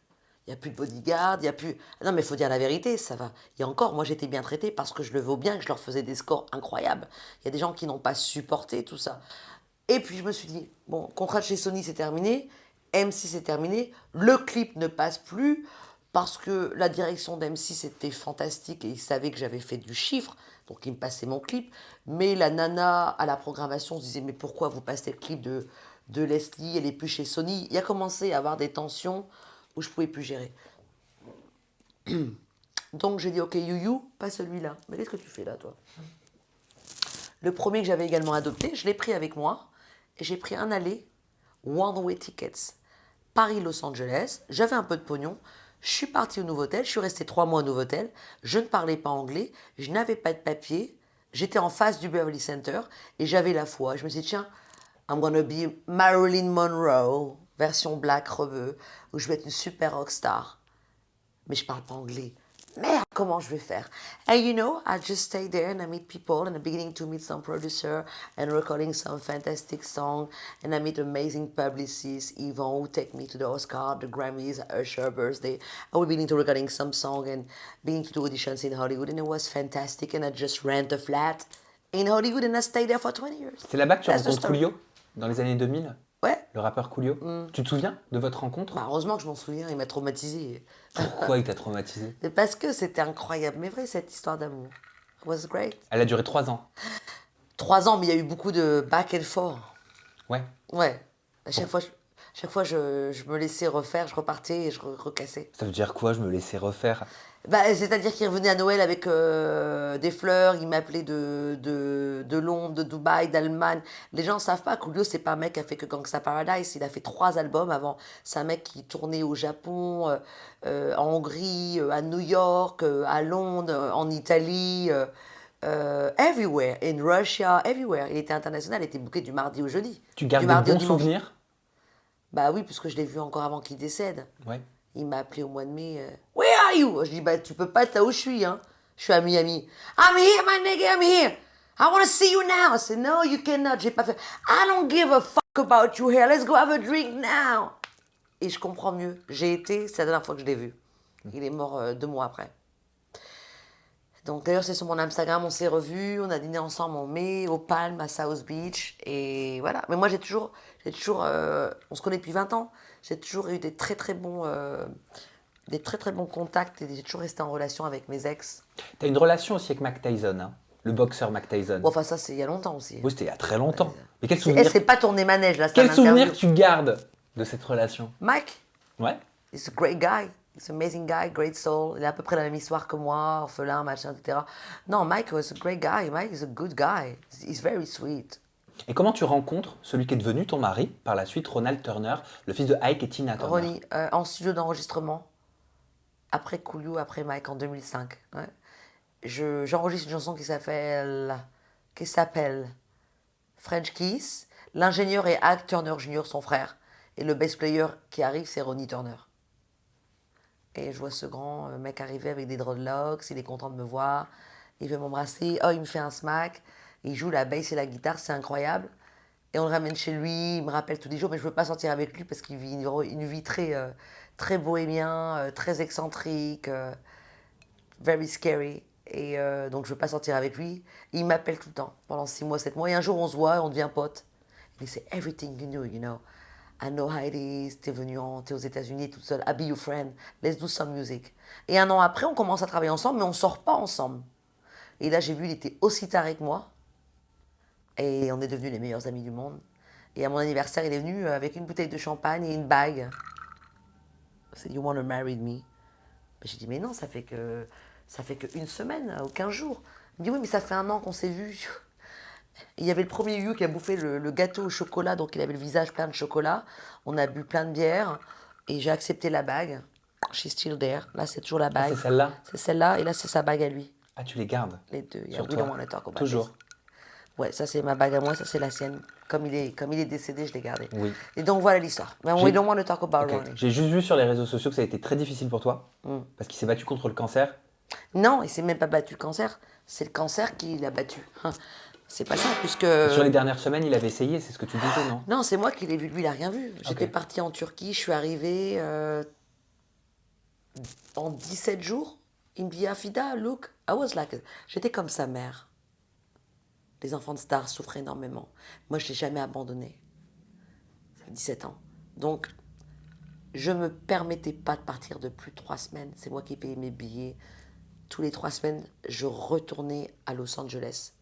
Il n'y a plus de bodyguard, il n'y a plus... Non, mais il faut dire la vérité, ça va. Et encore, moi, j'étais bien traitée parce que je le vaux bien, que je leur faisais des scores incroyables. Il y a des gens qui n'ont pas supporté tout ça. Et puis, je me suis dit, bon, contrat de chez Sony, c'est terminé. M6, c'est terminé. Le clip ne passe plus parce que la direction d'M6 était fantastique et ils savaient que j'avais fait du chiffre. Donc, il me passait mon clip. Mais la nana à la programmation se disait, mais pourquoi vous passez le clip de Leslie, elle est plus chez Sony. Il a commencé à avoir des tensions où je pouvais plus gérer. Donc, j'ai dit, ok, You, pas celui-là. Mais qu'est-ce que tu fais là, toi? Le premier que j'avais également adopté, je l'ai pris avec moi. Et j'ai pris un aller, one-way tickets. Paris-Los Angeles, j'avais un peu de pognon, je suis partie au Novotel, je suis restée 3 mois au Novotel, je ne parlais pas anglais, je n'avais pas de papier, j'étais en face du Beverly Center et j'avais la foi. Je me suis dit, tiens, I'm gonna be Marilyn Monroe, version black rebeu, où je vais être une super rockstar. Mais je parle pas anglais. Merde, comment je vais faire? And you know, I just stay there and I meet people and I'm beginning to meet some producer and recording some fantastic song and I meet amazing publicists, Yvon, who take me to the Oscar, the Grammys, Usher birthday. I will beginning to recording some song and beginning to do auditions in Hollywood and it was fantastic and I just rent a flat in Hollywood and I stayed there for 20 years. C'est là-bas que tu That's the rencontres story. Coolio, dans les années 2000, Ouais. le rappeur Coolio. Tu te souviens de votre rencontre? Bah, heureusement que je m'en souviens, il m'a traumatisé. Pourquoi il t'a traumatisé? C'est parce que c'était incroyable, mais vrai cette histoire d'amour. It was great. Elle a duré 3 ans. 3 ans, mais il y a eu beaucoup de back and forth. Ouais. Ouais. À chaque fois, je me laissais refaire, je repartais et je recassais. Ça veut dire quoi, je me laissais refaire? Bah, c'est-à-dire qu'il revenait à Noël avec des fleurs, il m'appelait de Londres, de Dubaï, d'Allemagne. Les gens ne savent pas, Coolio, c'est pas un mec qui a fait que Gangsta Paradise, il a fait 3 albums avant. C'est un mec qui tournait au Japon, en Hongrie, à New York, à Londres, en Italie, everywhere, in Russia, everywhere. Il était international, il était booké du mardi au jeudi. Tu gardes Du des mardi au bons dimanche. souvenirs? Bah oui, puisque je l'ai vu encore avant qu'il décède. Ouais. Il m'a appelé au mois de mai. Where are you? Je dis, bah, tu peux pas être là où je suis, hein. Je suis à Miami. I'm here, my nigga, I'm here. I want to see you now. I said, no, you cannot. J'ai pas fait. I don't give a fuck about you here. Let's go have a drink now. Et je comprends mieux. J'ai été, c'est la dernière fois que je l'ai vu. Il est mort 2 mois après. Donc d'ailleurs, c'est sur mon Instagram, on s'est revus, on a dîné ensemble en mai, au Palm, à South Beach. Et voilà. Mais moi, on se connaît depuis 20 ans. J'ai toujours eu des très très bons contacts et j'ai toujours resté en relation avec mes ex. T'as une relation aussi avec Mike Tyson, hein, le boxeur Mike Tyson. Bon, enfin, ça, c'est il y a longtemps aussi. Oui, c'était il y a très longtemps. Mais quel Elle souvenir, s'est pas tourné manège, là, c'est quel un souvenir interview. tu gardes de cette relation? Mike, Ouais. he's a great guy. He's an amazing guy, great soul. Il a à peu près la même histoire que moi, orphelin, machin, etc. Non, Mike was a great guy. Mike is a good guy. He's very sweet. Et comment tu rencontres celui qui est devenu ton mari, par la suite, Ronald Turner, le fils de Ike et Tina Turner? Ronnie, en studio d'enregistrement, après Coolio, après Mike, en 2005. Ouais. J'enregistre une chanson qui s'appelle French Kiss. L'ingénieur est Ike Turner Jr., son frère. Et le bass player qui arrive, c'est Ronnie Turner. Et je vois ce grand mec arriver avec des dreadlocks, il est content de me voir, il veut m'embrasser, oh, il me fait un smack, il joue la bass et la guitare, c'est incroyable. Et on le ramène chez lui, il me rappelle tous les jours, mais je ne veux pas sortir avec lui parce qu'il vit une vie très, très bohémien, très excentrique, very scary. Et donc je ne veux pas sortir avec lui. Et il m'appelle tout le temps, pendant 6 mois, 7 mois. Et un jour, on se voit, on devient potes. Il dit, c'est everything you know. I know how it is, t'es aux États-Unis toute seule, I'll be your friend, let's do some music. Et 1 an après, on commence à travailler ensemble, mais on sort pas ensemble. Et là, j'ai vu, il était aussi taré que moi. Et on est devenus les meilleurs amis du monde. Et à mon anniversaire, il est venu avec une bouteille de champagne et une bague. Il s'est dit, you want to marry me? J'ai dit, mais non, ça fait que 1 semaine ou 15 jours. Il me dit, oui, mais ça fait 1 an qu'on s'est vus. Il y avait le premier Hugh qui a bouffé le gâteau au chocolat, donc il avait le visage plein de chocolat. On a bu plein de bière et j'ai accepté la bague. She's still there. Là, c'est toujours la Ah, bague. c'est celle-là? C'est celle-là et là, c'est sa bague à lui. Ah, tu les gardes? Les deux. Yeah, Sur we toi. don't want to talk about Toujours. this. Ouais, ça c'est ma bague à moi, ça c'est la sienne. Comme il est décédé, je l'ai gardé. Oui. Et donc voilà l'histoire. Mais we don't want to talk about Ok. Ronnie. J'ai juste vu sur les réseaux sociaux que ça a été très difficile pour toi, parce qu'il s'est battu contre le cancer. Non, il s'est même pas battu le cancer. C'est le cancer qui l'a battu. C'est pas ça, puisque... Sur les dernières semaines, il avait essayé, c'est ce que tu disais, non? Non, c'est moi qui l'ai vu, lui il a rien vu. J'étais Ok. partie en Turquie, je suis arrivée en 17 jours. Il me dit, Afida, look, I was like... J'étais comme sa mère. Les enfants de stars souffrent énormément. Moi, je l'ai jamais abandonné. Ça fait 17 ans. Donc, je me permettais pas de partir de plus de 3 semaines. C'est moi qui payais mes billets. tous les 3 semaines, je retournais à Los Angeles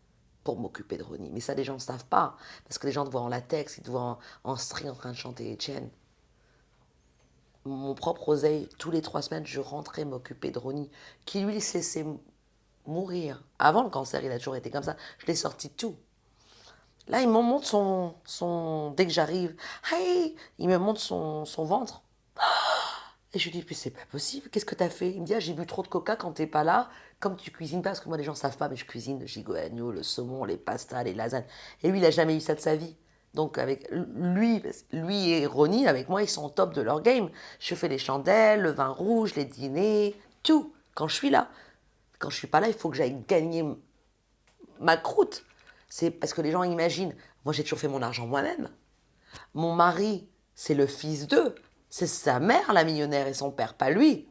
pour m'occuper de Ronnie. Mais ça, les gens ne savent pas. Parce que les gens te voient en latex, ils te voient en string en train de chanter Etienne. Mon propre oseille, tous les 3 semaines, je rentrais m'occuper de Ronnie, qui lui se laissait mourir. Avant le cancer, il a toujours été comme ça. Je l'ai sorti de tout. Là, il me montre dès que j'arrive, hey, il me montre son ventre. Et je lui dis, mais c'est pas possible, qu'est-ce que t'as fait? Il me dit, ah, j'ai bu trop de coca quand t'es pas là, comme tu cuisines pas, parce que moi les gens savent pas, mais je cuisine le gigot agneau, le saumon, les pastas, les lasagnes. Et lui, il a jamais eu ça de sa vie. Donc avec lui et Ronnie, avec moi, ils sont au top de leur game. Je fais les chandelles, le vin rouge, les dîners, tout, quand je suis là. Quand je suis pas là, il faut que j'aille gagner ma croûte. C'est parce que les gens imaginent, moi j'ai toujours fait mon argent moi-même. Mon mari, c'est le fils d'eux. C'est sa mère, la millionnaire, et son père, pas lui.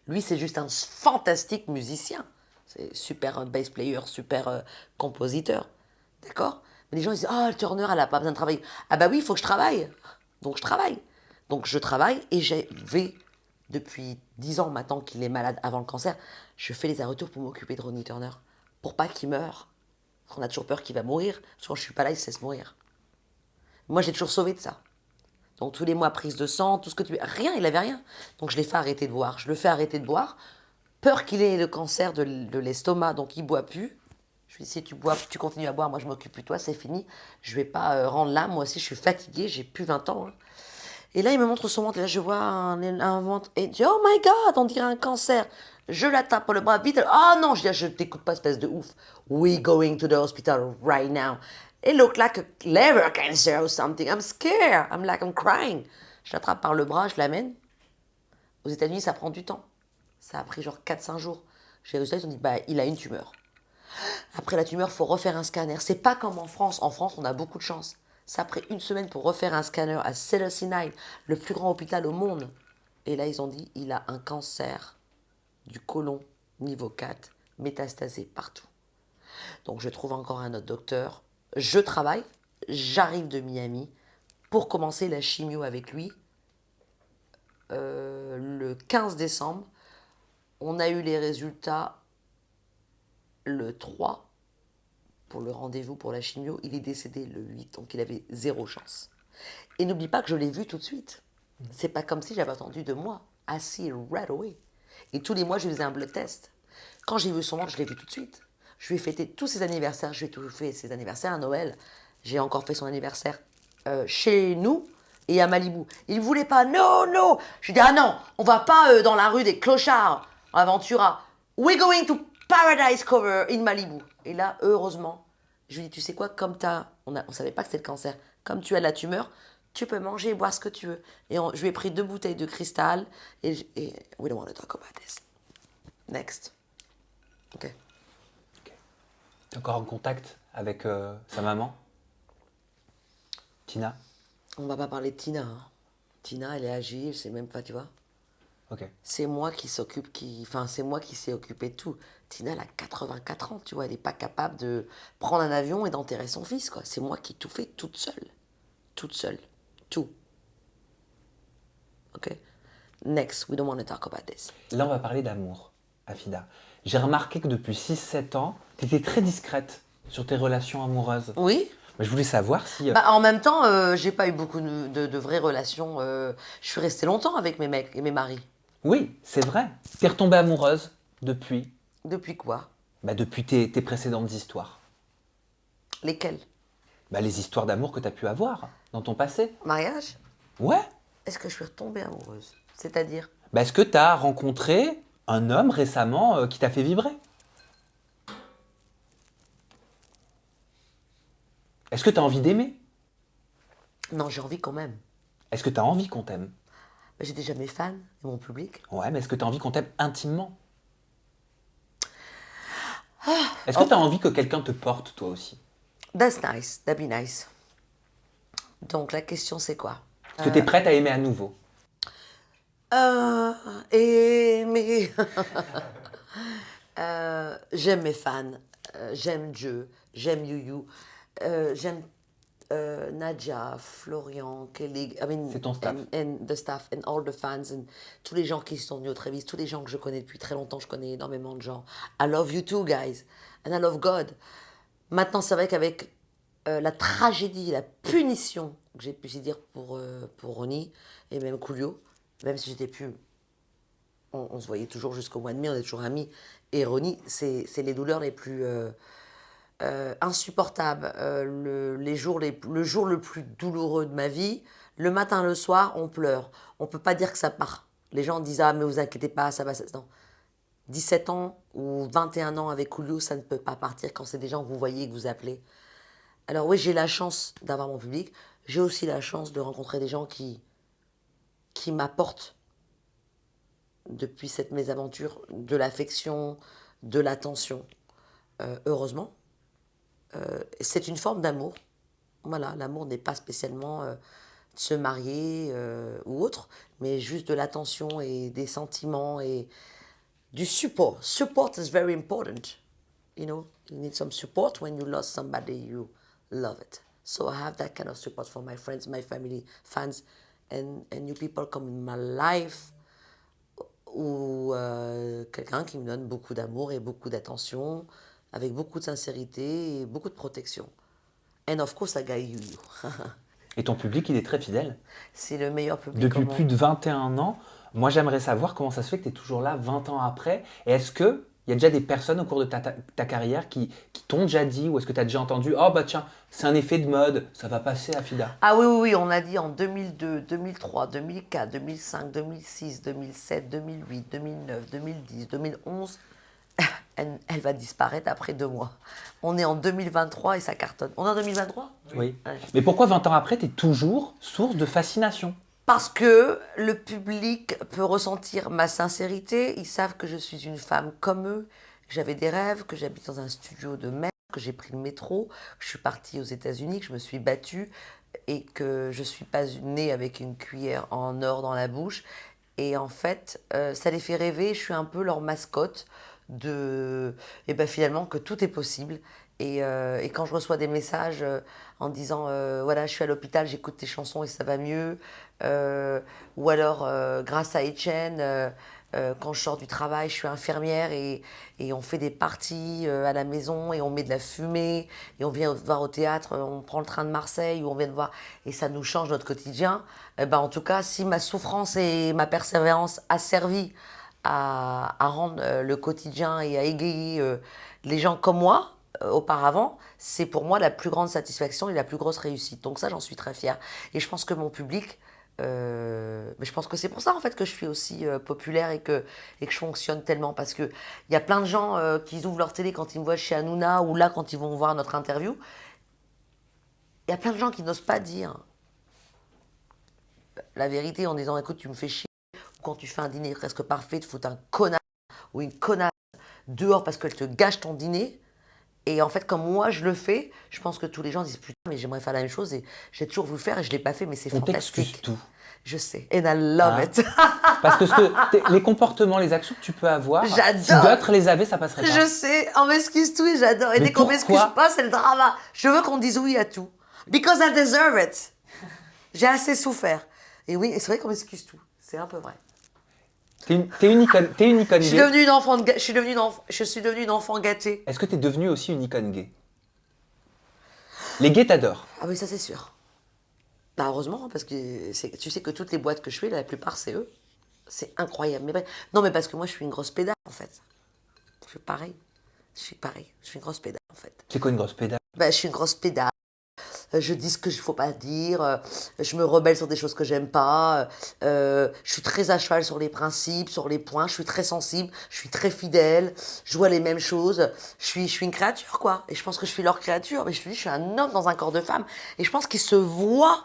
Lui, c'est juste un fantastique musicien. C'est super bass player, super compositeur. D'accord? Mais les gens ils disent, ah, le Turner, elle n'a pas besoin de travailler. Ah bah oui, il faut que je travaille. Donc je travaille. Donc je travaille et j'ai vais, depuis 10 ans maintenant qu'il est malade avant le cancer, je fais les allers-retours pour m'occuper de Ronnie Turner. Pour pas qu'il meure. Parce qu'on a toujours peur qu'il va mourir. Parce que quand je suis pas là, il se laisse mourir. Moi, j'ai toujours sauvé de ça. Donc tous les mois, prise de sang, tout ce que tu veux. Rien, il avait rien. Donc je l'ai fait arrêter de boire. Je le fais arrêter de boire. Peur qu'il ait le cancer de l'estomac, donc il boit plus. Je lui dis, si tu bois, tu continues à boire, moi je m'occupe plus de toi, c'est fini. Je vais pas rendre l'âme, moi aussi je suis fatiguée, j'ai plus 20 ans. Hein. Et là, il me montre son ventre, et là je vois un ventre, et je dis, oh my god, on dirait un cancer. Je la tape pour le bras, vite. Ah non, je dis, ah, je t'écoute pas, espèce de ouf. We going to the hospital right now. It looked like a liver cancer or something. I'm scared. I'm crying. Je l'attrape par le bras, je l'amène. Aux États-Unis, ça prend du temps. Ça a pris genre 4-5 jours. Chez les résultats, ils ont dit, bah, il a une tumeur. Après la tumeur, il faut refaire un scanner. C'est pas comme en France. En France, on a beaucoup de chance. Ça a pris 1 semaine pour refaire un scanner à Cedars-Sinai, le plus grand hôpital au monde. Et là, ils ont dit, il a un cancer du côlon niveau 4, métastasé partout. Donc, je trouve encore un autre docteur. Je travaille, j'arrive de Miami pour commencer la chimio avec lui. Le 15 décembre, on a eu les résultats le 3 pour le rendez-vous pour la chimio. Il est décédé le 8, donc il avait 0 chance. Et n'oublie pas que je l'ai vu tout de suite. C'est pas comme si j'avais attendu 2 mois. I see it right away. Et tous les mois, je lui faisais un blood test. Quand j'ai vu son ventre, je l'ai vu tout de suite. Je lui ai fêté tous ses anniversaires. Je lui ai tout fait ses anniversaires à Noël. J'ai encore fait son anniversaire chez nous et à Malibu. Il ne voulait pas. Non, non. Je lui ai dit, ah non, on va pas dans la rue des clochards, à Ventura. We're going to Paradise Cover in Malibu. Et là, heureusement, je lui ai dit, tu sais quoi, comme on savait pas que c'était le cancer. Comme tu as la tumeur, tu peux manger et boire ce que tu veux. Et je lui ai pris 2 bouteilles de cristal. Et we don't want to talk about this. Next. Ok. T'es encore en contact avec sa maman, Tina? On va pas parler de Tina. Hein. Tina, elle est agile, c'est même pas, tu vois. Ok. C'est moi qui c'est moi qui s'est occupé de tout. Tina, elle a 84 ans, tu vois. Elle n'est pas capable de prendre un avion et d'enterrer son fils, quoi. C'est moi qui tout fais toute seule. Toute seule. Tout. Ok? Next, we don't want to talk about this. Là, on va parler d'amour, Afida. J'ai remarqué que depuis 6-7 ans, tu étais très discrète sur tes relations amoureuses. Oui? Mais je voulais savoir si... En même temps, j'ai pas eu beaucoup de vraies relations. Je suis restée longtemps avec mes mecs et mes maris. Oui, c'est vrai. T'es retombée amoureuse depuis... Depuis quoi? Depuis tes précédentes histoires. Lesquelles? Les histoires d'amour que tu as pu avoir dans ton passé. Mariage? Ouais. Est-ce que je suis retombée amoureuse? C'est-à-dire? Est-ce que tu as rencontré un homme récemment qui t'a fait vibrer? Est-ce que tu as envie d'aimer? Non, j'ai envie quand même. Est-ce que tu as envie qu'on t'aime? J'ai déjà mes fans et mon public. Ouais, mais est-ce que tu as envie qu'on t'aime intimement? Est-ce que tu as envie que quelqu'un te porte, toi aussi? That's nice, that'd be nice. Donc la question c'est quoi? Est-ce que tu es prête à aimer à nouveau? Aimer. J'aime mes fans, j'aime Dieu, j'aime You. J'aime Nadia, Florian, Kelly, I mean, C'est ton staff. and the staff, and all the fans, and tous les gens qui sont venus au Trévis, tous les gens que je connais depuis très longtemps, je connais énormément de gens. I love you too, guys, and I love God. Maintenant, c'est vrai qu'avec la tragédie, la punition que j'ai pu s'y dire pour Ronnie, et même Coolio, même si j'étais plus... On se voyait toujours jusqu'au mois de mai, on est toujours amis, et Ronnie, c'est les douleurs les plus... insupportable. Le jour le plus douloureux de ma vie, le matin, le soir, on pleure. On peut pas dire que ça part. Les gens disent ah mais vous inquiétez pas, ça va. Non. 17 ans ou 21 ans avec Coolio, ça ne peut pas partir quand c'est des gens que vous voyez et que vous appelez. Alors oui, j'ai la chance d'avoir mon public. J'ai aussi la chance de rencontrer des gens qui m'apportent depuis cette mésaventure de l'affection, de l'attention. Heureusement. C'est une forme d'amour. Voilà, l'amour n'est pas spécialement de se marier ou autre, mais juste de l'attention et des sentiments et du support. Support is very important. You know, you need some support when you lost somebody you love it. So I have that kind of support for my friends, my family, fans, and you people come in my life ou quelqu'un qui me donne beaucoup d'amour et beaucoup d'attention, avec beaucoup de sincérité et beaucoup de protection. And of course, I got you. Et ton public, il est très fidèle. C'est le meilleur public Depuis au monde. plus de 21 ans. Moi, j'aimerais savoir comment ça se fait que tu es toujours là 20 ans après. Et est-ce qu'il y a déjà des personnes au cours de ta carrière qui t'ont déjà dit, ou est-ce que tu as déjà entendu « Oh bah tiens, c'est un effet de mode, ça va passer à Fida ». Ah oui, oui, oui, on a dit en 2002, 2003, 2004, 2005, 2006, 2007, 2008, 2009, 2010, 2011. Elle va disparaître après 2 mois. On est en 2023 et ça cartonne. On est en 2023 ? Oui. Ouais. Mais pourquoi 20 ans après, tu es toujours source de fascination ? Parce que le public peut ressentir ma sincérité. Ils savent que je suis une femme comme eux. J'avais des rêves, que j'habite dans un studio de merde, que j'ai pris le métro, que je suis partie aux États-Unis, que je me suis battue et que je ne suis pas née avec une cuillère en or dans la bouche. Et en fait, ça les fait rêver. Je suis un peu leur mascotte et ben finalement que tout est possible. Et quand je reçois des messages en disant voilà, je suis à l'hôpital, j'écoute tes chansons et ça va mieux, ou alors grâce à Etienne, quand je sors du travail, je suis infirmière et on fait des parties à la maison et on met de la fumée et on vient voir au théâtre, on prend le train de Marseille ou on vient de voir et ça nous change notre quotidien. Ben, en tout cas, si ma souffrance et ma persévérance a servi à rendre le quotidien et à égayer les gens comme moi auparavant, c'est pour moi la plus grande satisfaction et la plus grosse réussite. Donc ça, j'en suis très fière. Et je pense que mon public, mais je pense que c'est pour ça en fait que je suis aussi populaire et que je fonctionne tellement. Parce qu'il y a plein de gens qui ouvrent leur télé quand ils me voient chez Hanouna ou là quand ils vont voir notre interview. Il y a plein de gens qui n'osent pas dire la vérité en disant écoute, tu me fais chier. Quand tu fais un dîner presque parfait, tu fous un connard ou une connasse dehors parce qu'elle te gâche ton dîner. Et en fait, comme moi je le fais, je pense que tous les gens disent putain, mais j'aimerais faire la même chose et j'ai toujours voulu faire et je ne l'ai pas fait, mais c'est On fantastique. t'excuse tout. Je sais. And I love it. Parce que les comportements, les actions que tu peux avoir, J'adore. si d'autres les avaient, ça passerait pas. Je sais, on m'excuse tout et j'adore. Et Mais dès qu'on pourquoi m'excuse pas, c'est le drama. Je veux qu'on dise oui à tout. Because I deserve it. J'ai assez souffert. Et oui, c'est vrai qu'on m'excuse tout. C'est un peu vrai. T'es une icône Je suis gay. devenue une enfant je suis devenue une enfant gâtée. Est-ce que t'es devenue aussi une icône gay? Les gays t'adorent. Ah oui, ça c'est sûr. Bah heureusement, parce que tu sais que toutes les boîtes que je fais, la plupart c'est eux. C'est incroyable. Mais non, mais parce que moi je suis une grosse pédale en fait. Je suis pareil. Je suis une grosse pédale en fait. C'est quoi une grosse pédale? Bah, je suis une grosse pédale. Je dis ce que il faut pas dire. Je me rebelle sur des choses que j'aime pas. Je suis très à cheval sur les principes, sur les points. Je suis très sensible. Je suis très fidèle. Je vois les mêmes choses. Je suis une créature quoi. Et je pense que je suis leur créature. Mais je te dis, je suis un homme dans un corps de femme. Et je pense qu'ils se voient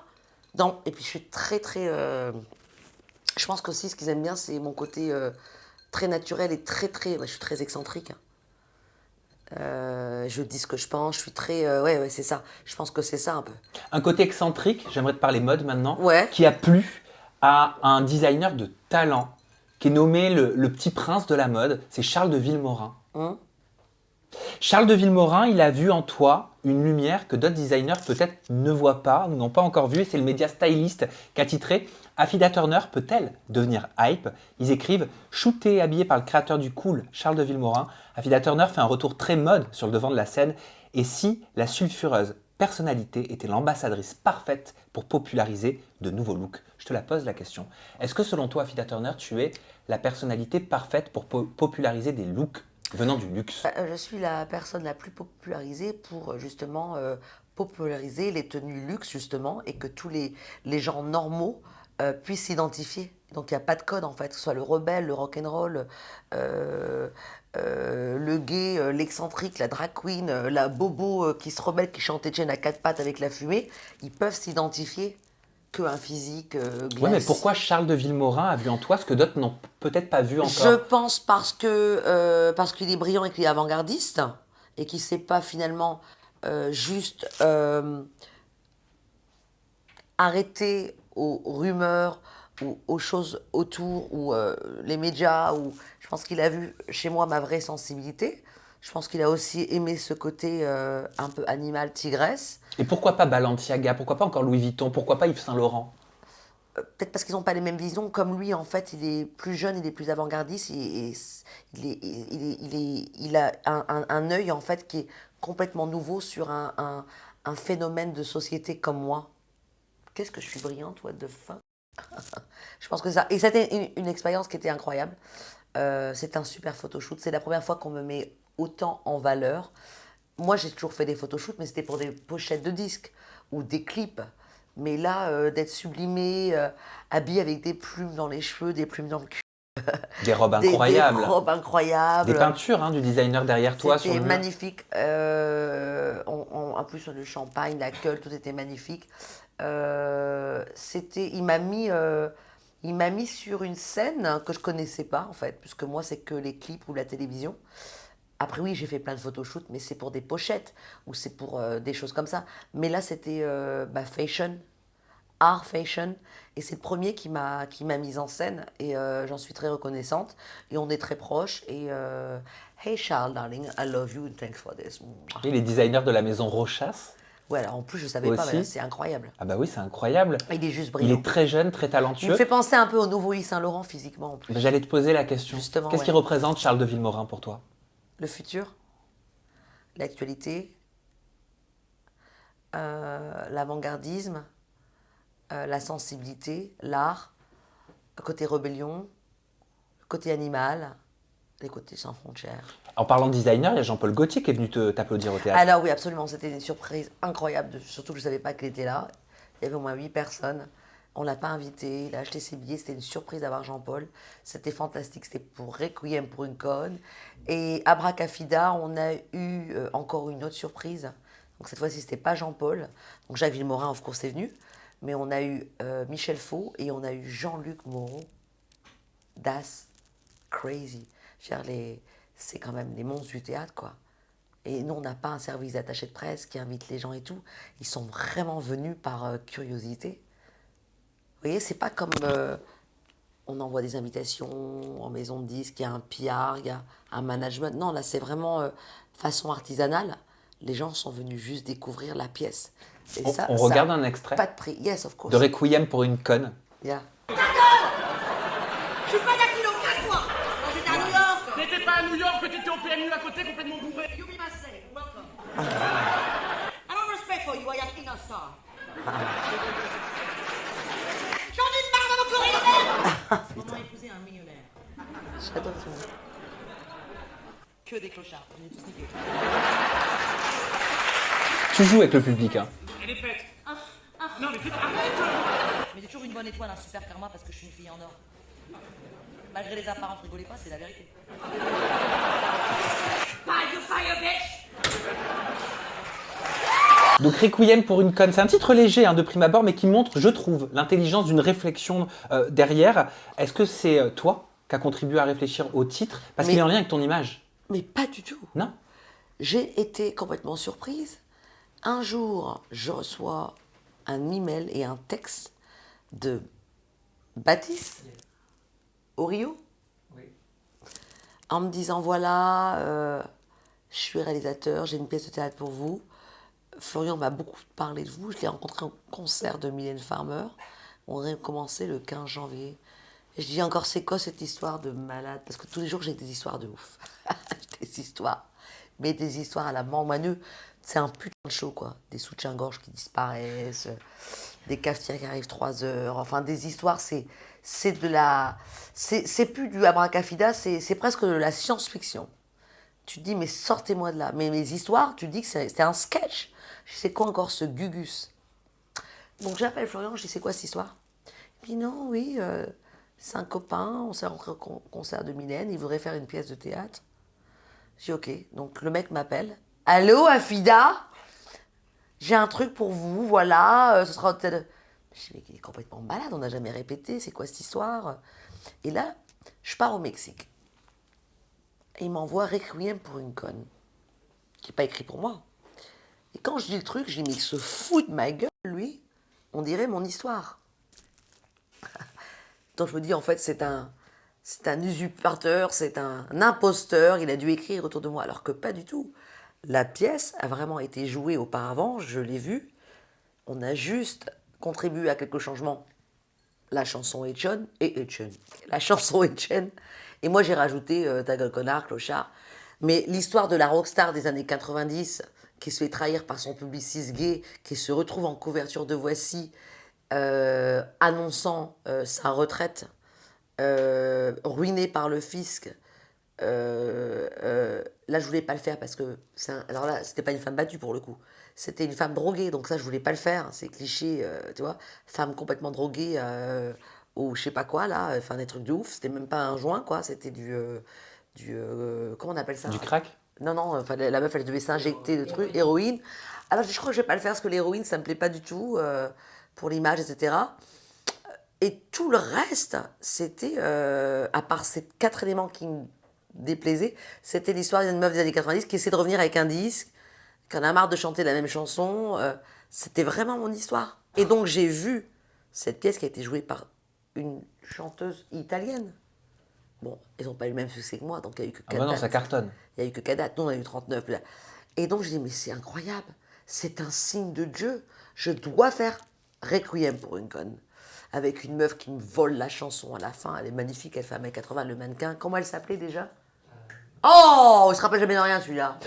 dans. Et puis je suis très très. Je pense qu'aussi ce qu'ils aiment bien, c'est mon côté très naturel et très très. Je suis très excentrique. Je dis ce que je pense, je suis très... ouais, c'est ça. Je pense que c'est ça un peu. Un côté excentrique, j'aimerais te parler mode maintenant, Ouais. qui a plu à un designer de talent, qui est nommé le petit prince de la mode, c'est Charles de Villemorin. Charles de Vilmorin, il a vu en toi une lumière que d'autres designers peut-être ne voient pas ou n'ont pas encore vue. Et c'est le média styliste qui a titré Affida Turner peut-elle devenir hype? Ils écrivent shooté et habillé par le créateur du cool, Charles de Vilmorin, Affida Turner fait un retour très mode sur le devant de la scène. Et si la sulfureuse personnalité était l'ambassadrice parfaite pour populariser de nouveaux looks? Je te la pose la question. Est-ce que selon toi, Affida Turner, tu es la personnalité parfaite pour populariser des looks venant du luxe? Je suis la personne la plus popularisée pour justement populariser les tenues luxe justement et que tous les gens normaux puissent s'identifier. Donc il n'y a pas de code en fait, que ce soit le rebelle, le rock'n'roll, le gay, l'excentrique, la drag queen, la bobo qui se rebelle, qui chante Etienne à quatre pattes avec la fumée, ils peuvent s'identifier qu'un physique Oui, mais glace. pourquoi Charles de Vilmorin a vu en toi ce que d'autres n'ont peut-être pas vu encore? Je pense parce qu'il est brillant et qu'il est avant-gardiste et qu'il ne sait pas finalement juste arrêter aux rumeurs ou aux choses autour ou les médias. Ou je pense qu'il a vu chez moi ma vraie sensibilité. Je pense qu'il a aussi aimé ce côté un peu animal tigresse. Et pourquoi pas Balenciaga? Pourquoi pas encore Louis Vuitton? Pourquoi pas Yves Saint Laurent? Peut-être parce qu'ils n'ont pas les mêmes visions. Comme lui, en fait, il est plus jeune, il est plus avant-gardiste. Il a un œil, en fait, qui est complètement nouveau sur un phénomène de société comme moi. Qu'est-ce que je suis brillante, what the fuck? Je pense que ça. Et c'était une expérience qui était incroyable. C'est un super photoshoot. C'est la première fois qu'on me met autant en valeur. Moi, j'ai toujours fait des photoshoots, mais c'était pour des pochettes de disques ou des clips. Mais là, d'être sublimée, habillée avec des plumes dans les cheveux, des plumes dans le cul, Des robes des incroyables. robes incroyables. Des peintures du designer derrière toi sur C'était le mur. magnifique. En plus, le champagne, la gueule, tout était magnifique. Il m'a mis sur une scène que je connaissais pas en fait, puisque moi c'est que les clips ou la télévision. Après oui, j'ai fait plein de photoshoots, mais c'est pour des pochettes ou c'est pour des choses comme ça. Mais là c'était fashion, art fashion, et c'est le premier qui m'a mise en scène et j'en suis très reconnaissante. Et on est très proches et hey Charles darling, I love you, thanks for this. Et les designers de la maison Rochas Ouais, alors en plus je savais pas, mais là, aussi. c'est incroyable. Ah bah oui, c'est incroyable. Il est juste Il brillant. est très jeune, très Il me talentueux. fait penser un peu au nouveau Yves Saint Laurent physiquement en plus. Bah, j'allais te poser la question. Justement, Qu'est-ce ouais. qui représente Charles de Vilmorin pour toi? Le futur, l'actualité, l'avant-gardisme, la sensibilité, l'art, le côté rébellion, le côté animal, les côtés sans frontières. En parlant de designer, il y a Jean-Paul Gaultier qui est venu t'applaudir au théâtre. Alors oui, absolument, c'était une surprise incroyable, surtout que je ne savais pas qu'il était là. Il y avait au moins 8 personnes. On ne l'a pas invité, il a acheté ses billets, c'était une surprise d'avoir Jean-Paul. C'était fantastique, c'était pour Requiem pour une conne. Et à Bracafida, on a eu encore une autre surprise. Donc cette fois-ci, c'était pas Jean-Paul. Donc Jacques Villemorin, of course, est venu. Mais on a eu Michel Faux et on a eu Jean-Luc Moreau. That's crazy. Je veux dire, c'est quand même les monstres du théâtre, quoi. Et nous, on n'a pas un service d'attaché de presse qui invite les gens et tout. Ils sont vraiment venus par curiosité. Vous voyez, c'est pas comme on envoie des invitations en maison de disques, il y a un PR, il y a un management. Non, là, c'est vraiment façon artisanale. Les gens sont venus juste découvrir la pièce. Et On ça, regarde ça, un extrait pas de prix. Yes, of course. de Requiem pour une conne. Yeah. Je suis pas latino, casse-toi! Non, j'étais à New York! T'étais pas à New York, t'étais au PMU à côté, complètement bourré. You be my saint, welcome. I don't respect for you, I am in a star. J'en ai marre de mon courrier! Maman a épousé un millionnaire. J'adore ce mot. Que des clochards, je les ai tous niqués. Tu joues avec le public, hein. Elle est faite. Non, mais arrête! Mais j'ai toujours une bonne étoile, un super karma parce que je suis une fille en or. Malgré les apparences, rigolez pas, c'est la vérité. By your fire, bitch! Donc Requiem pour une conne, c'est un titre léger de prime abord, mais qui montre, je trouve, l'intelligence d'une réflexion derrière. Est-ce que c'est toi qui as contribué à réfléchir au titre? Parce Mais- qu'il est en lien avec ton image. Mais pas du tout. Non? J'ai été complètement surprise. Un jour, je reçois un email et un texte de Baptiste au Rio Oui. en me disant voilà, je suis réalisateur, j'ai une pièce de théâtre pour vous. Florian m'a beaucoup parlé de vous. Je l'ai rencontré au concert de Mylène Farmer. On a commencé le 15 janvier. Et je dis encore, c'est quoi cette histoire de malade? Parce que tous les jours, j'ai des histoires de ouf. Des histoires. Mais des histoires à la mort maneux. C'est un putain de show, quoi. Des soutiens-gorge qui disparaissent, des cafetières qui arrivent 3 heures. Enfin, des histoires, c'est de la... C'est plus du abracafida, c'est presque de la science-fiction. Tu te dis, mais sortez-moi de là. Mais mes histoires, tu te dis que c'est un sketch. Je sais quoi encore, ce Gugus? Donc j'appelle Florian, je dis, c'est quoi cette histoire? Il dit, non, oui, c'est un copain, on s'est rencontré au concert de Mylène, il voudrait faire une pièce de théâtre. Je dis, ok. Donc le mec m'appelle. Allô, Afida? J'ai un truc pour vous, voilà, ce sera peut-être... Je dis, mais il est complètement malade, on n'a jamais répété, c'est quoi cette histoire? Et là, je pars au Mexique. Et il m'envoie Requiem pour une conne, qui n'est pas écrit pour moi. Et quand je dis le truc, je dis, mais il se fout de ma gueule, lui. On dirait mon histoire. Donc je me dis, en fait, c'est un usurpateur, c'est un imposteur, il a dû écrire autour de moi, alors que pas du tout. La pièce a vraiment été jouée auparavant, je l'ai vue. On a juste contribué à quelques changements. La chanson Etienne, la chanson Etienne. Et moi, j'ai rajouté Ta gueule connard, clochard. Mais l'histoire de la rockstar des années 90, qui se fait trahir par son publiciste gay, qui se retrouve en couverture de Voici, annonçant sa retraite, ruinée par le fisc. Là, je voulais pas le faire parce que... Alors là, c'était pas une femme battue pour le coup. C'était une femme droguée, donc ça, je voulais pas le faire. C'est cliché, tu vois. Femme complètement droguée ou je sais pas quoi, là. Enfin, des trucs de ouf. C'était même pas un joint, quoi. C'était du comment on appelle ça? Du crack? Non, non, enfin, la meuf, elle devait s'injecter de trucs, héroïne. Alors, je crois que je vais pas le faire parce que l'héroïne, ça me plaît pas du tout, pour l'image, etc. Et tout le reste, c'était, à part ces 4 éléments qui me déplaisaient, c'était l'histoire d'une meuf des années 90 qui essaie de revenir avec un disque, qui en a marre de chanter la même chanson. C'était vraiment mon histoire. Et donc, j'ai vu cette pièce qui a été jouée par une chanteuse italienne. Bon, ils n'ont pas eu le même succès que moi, donc il n'y a eu que 4 Ah bah non, dates. ça cartonne. Il n'y a eu que 4 dates, nous on a eu 39. Là. Et donc je dis, mais c'est incroyable, c'est un signe de Dieu. Je dois faire Requiem pour une conne. Avec une meuf qui me vole la chanson à la fin, elle est magnifique, elle fait 1m80, le mannequin. Comment elle s'appelait déjà? Oh, il se rappelle jamais de rien celui-là.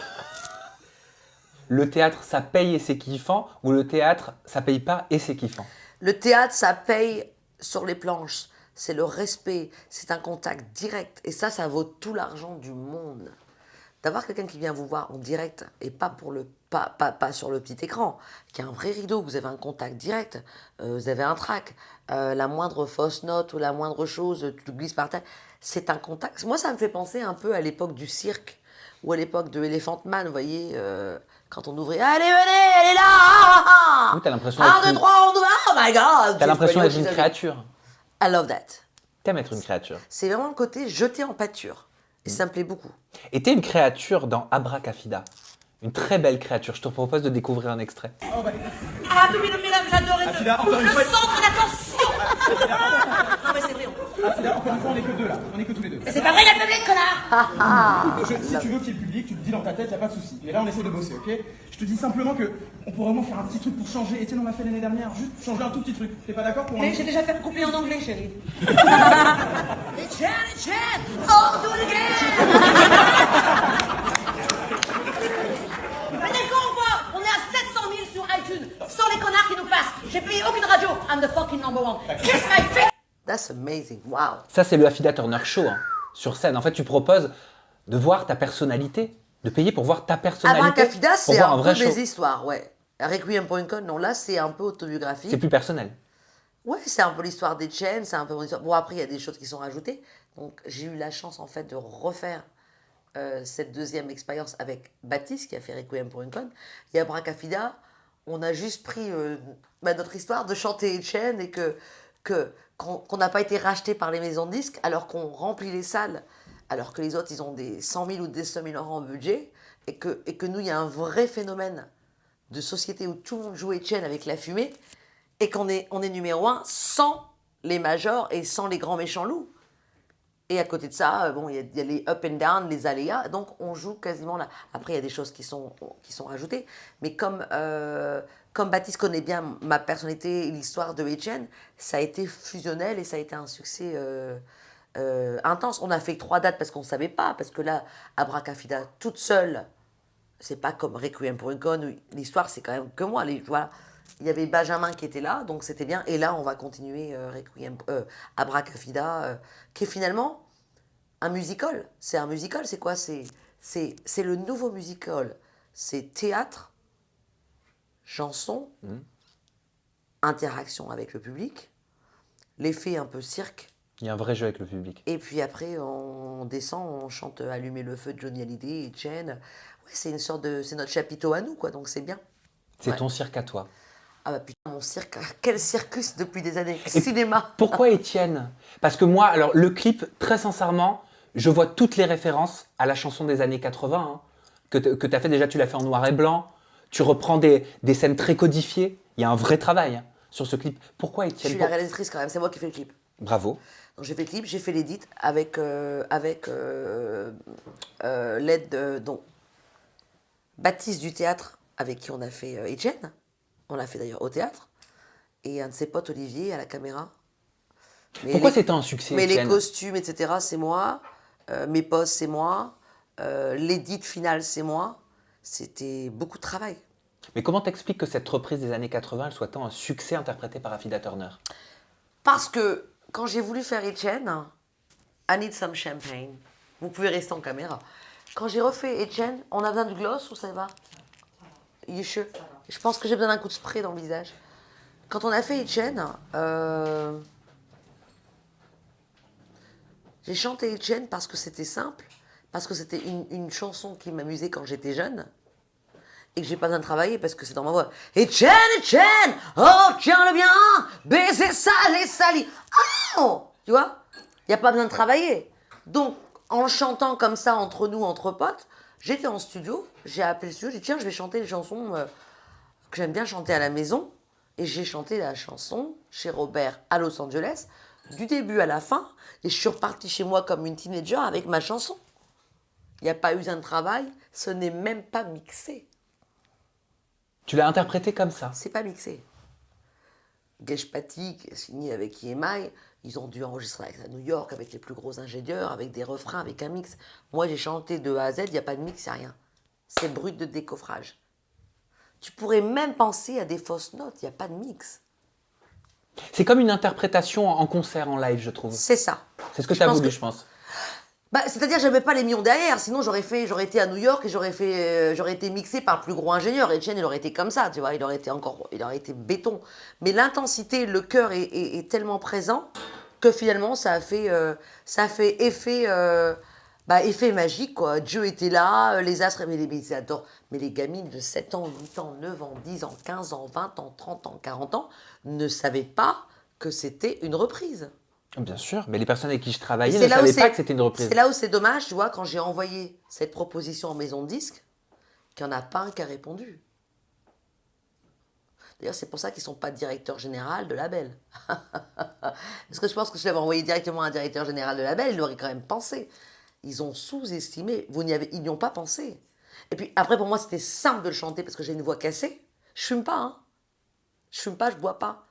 Le théâtre, ça paye et c'est kiffant, ou le théâtre, ça paye pas et c'est kiffant? Le théâtre, ça paye sur les planches. C'est le respect, c'est un contact direct. Et ça vaut tout l'argent du monde. D'avoir quelqu'un qui vient vous voir en direct et pas sur le petit écran, qui a un vrai rideau, vous avez un contact direct, vous avez un track, la moindre fausse note ou la moindre chose, tu glisses par terre, c'est un contact. Moi, ça me fait penser un peu à l'époque du cirque ou à l'époque de Elephant Man, vous voyez, quand on ouvrait, allez, venez, elle est là, ah, ah, ah. Oui, t'as l'impression 1, d'être 2, 3, on ouvre, oh my god. T'as l'impression d'être une créature. I love that. T'aimes être une créature. C'est vraiment le côté jeté en pâture. Et ça me plaît beaucoup. Et t'es une créature dans Abracafida. Une très belle créature. Je te propose de découvrir un extrait. Ah, oui, mesdames, j'adorais Afida, encore une fois. le centre d'attention. Non, mais c'est vrai. Afida, encore une fois, on est que deux là. On est que tous les deux. Mais c'est pas vrai, il y a le public, connard. Si tu veux qu'il y ait le public, tu te dis dans ta tête, y a pas de souci. Mais là, on essaie de bosser, ok? Je te dis simplement que on pourrait vraiment faire un petit truc pour changer. Etienne, on l'a fait l'année dernière. Juste changer un tout petit truc. T'es pas d'accord pour un... Mais j'ai déjà fait le couplet en anglais, chérie. Etienne, oh, do it again. Mais t'es con ou quoi? On est à 700 000 sur iTunes, sans les connards qui nous passent. J'ai payé aucune radio. I'm the fucking number one. Kiss my face. That's amazing, wow. Ça, c'est le Afida Turner Show, hein, sur scène. En fait, tu proposes de voir ta personnalité, de payer pour voir ta personnalité. Abracafida, pour c'est voir un vrai peu show. des histoires, ouais. Requiem pour une conne, non, là, c'est un peu autobiographique. C'est plus personnel. Ouais, c'est un peu l'histoire d'Etienne, c'est un peu mon histoire. Bon, après, il y a des choses qui sont rajoutées. Donc, j'ai eu la chance, en fait, de refaire cette deuxième expérience avec Baptiste, qui a fait Requiem pour une conne. Et Abracafida, on a juste pris notre histoire de chanter Etienne et qu'on n'a pas été racheté par les maisons de disques, alors qu'on remplit les salles, alors que les autres, ils ont des 100 000 ou des 100 000 euros en budget, et que nous, il y a un vrai phénomène de société où tout le monde joue Etienne avec la fumée, et on est numéro 1 sans les majors et sans les grands méchants loups. Et à côté de ça, bon, il y a les up and down, les aléas. Donc, on joue quasiment là. Après, il y a des choses qui sont rajoutées. Mais comme Baptiste connaît bien ma personnalité et l'histoire de Etienne, ça a été fusionnel et ça a été un succès intense. On a fait 3 dates parce qu'on ne savait pas. Parce que là, Abracafida, toute seule, c'est pas comme Requiem pour une conne. Où l'histoire, c'est quand même que moi. Voilà. Il y avait Benjamin qui était là, donc c'était bien. Et là, on va continuer Requiem, Abracafida, qui est finalement un musical. C'est un musical, c'est quoi? C'est le nouveau musical. C'est théâtre, chanson, interaction avec le public, l'effet un peu cirque. Il y a un vrai jeu avec le public. Et puis après, on descend, on chante Allumer le feu de Johnny Hallyday, Etienne. Ouais, c'est une sorte de... C'est notre chapiteau à nous, quoi, donc c'est bien. C'est Ouais. ton cirque à toi. Ah bah putain, mon cirque, quel circus depuis des années. Cinéma. Pourquoi Étienne? Parce que moi, alors le clip, très sincèrement, je vois toutes les références à la chanson des années 80 hein, que tu as fait. Déjà, tu l'as fait en noir et blanc. Tu reprends des scènes très codifiées. Il y a un vrai travail hein, sur ce clip. Pourquoi Je Étienne? suis la réalisatrice quand même, c'est moi qui fais le clip. Bravo. Donc j'ai fait le clip, j'ai fait l'édit avec l'aide donc Baptiste du théâtre, avec qui on a fait Etienne. On l'a fait d'ailleurs au théâtre. Et un de ses potes, Olivier, à la caméra. Mais Pourquoi les- c'était un succès, Mais les Étienne? costumes, etc., c'est moi. Mes poses, c'est moi. L'édit final, c'est moi. C'était beaucoup de travail. Mais comment t'expliques que cette reprise des années 80 elle soit tant un succès interprété par Affida Turner? Parce que quand j'ai voulu faire Etienne, I need some champagne. Vous pouvez rester en caméra. Quand j'ai refait Etienne, on a besoin de gloss ou ça va? You sure? Je pense que j'ai besoin d'un coup de spray dans le visage. Quand on a fait Etienne, j'ai chanté Etienne parce que c'était simple, parce que c'était une chanson qui m'amusait quand j'étais jeune. Et que j'ai pas besoin de travailler parce que c'est dans ma voix. Etienne, Etienne, oh tiens-le bien, baiser salé, sali. Oh, tu vois, il n'y a pas besoin de travailler. Donc, en chantant comme ça entre nous, entre potes, j'étais en studio, j'ai appelé le studio, j'ai dit tiens, je vais chanter les chansons que j'aime bien chanter à la maison. Et j'ai chanté la chanson chez Robert à Los Angeles, du début à la fin, et je suis repartie chez moi comme une teenager avec ma chanson. Il n'y a pas eu besoin de travail, ce n'est même pas mixé. Tu l'as interprété comme ça. C'est pas mixé. Geshpati, qui est signé avec EMI, ils ont dû enregistrer à New York avec les plus gros ingénieurs, avec des refrains, avec un mix. Moi, j'ai chanté de A à Z, il n'y a pas de mix, il n'y a rien. C'est brut de décoffrage. Tu pourrais même penser à des fausses notes, il n'y a pas de mix. C'est comme une interprétation en concert, en live, je trouve. C'est ça. C'est ce que Je tu as pense voulu, que- je pense. Bah, c'est-à-dire, j'avais pas les millions derrière, sinon j'aurais été à New York et j'aurais été mixé par le plus gros ingénieur. Etienne, il aurait été comme ça, tu vois, il aurait été béton. Mais l'intensité, le cœur est tellement présent que finalement, ça a fait effet magique, quoi. Dieu était là, les astres, mais les gamines de 7 ans, 8 ans, 9 ans, 10 ans, 15 ans, 20 ans, 30 ans, 40 ans ne savaient pas que c'était une reprise. Bien sûr, mais les personnes avec qui je Et travaillais c'est ne là où savaient c'est- pas que c'était une reprise. C'est là où c'est dommage, tu vois, quand j'ai envoyé cette proposition en maison de disque, qu'il n'y en a pas un qui a répondu. D'ailleurs, c'est pour ça qu'ils ne sont pas directeur général de label. Parce que je pense que si je l'avais envoyé directement à un directeur général de label, il aurait quand même pensé. Ils ont sous-estimé, ils n'y ont pas pensé. Et puis après, pour moi, c'était simple de le chanter parce que j'ai une voix cassée. Je fume pas, hein. Je fume pas, je bois pas.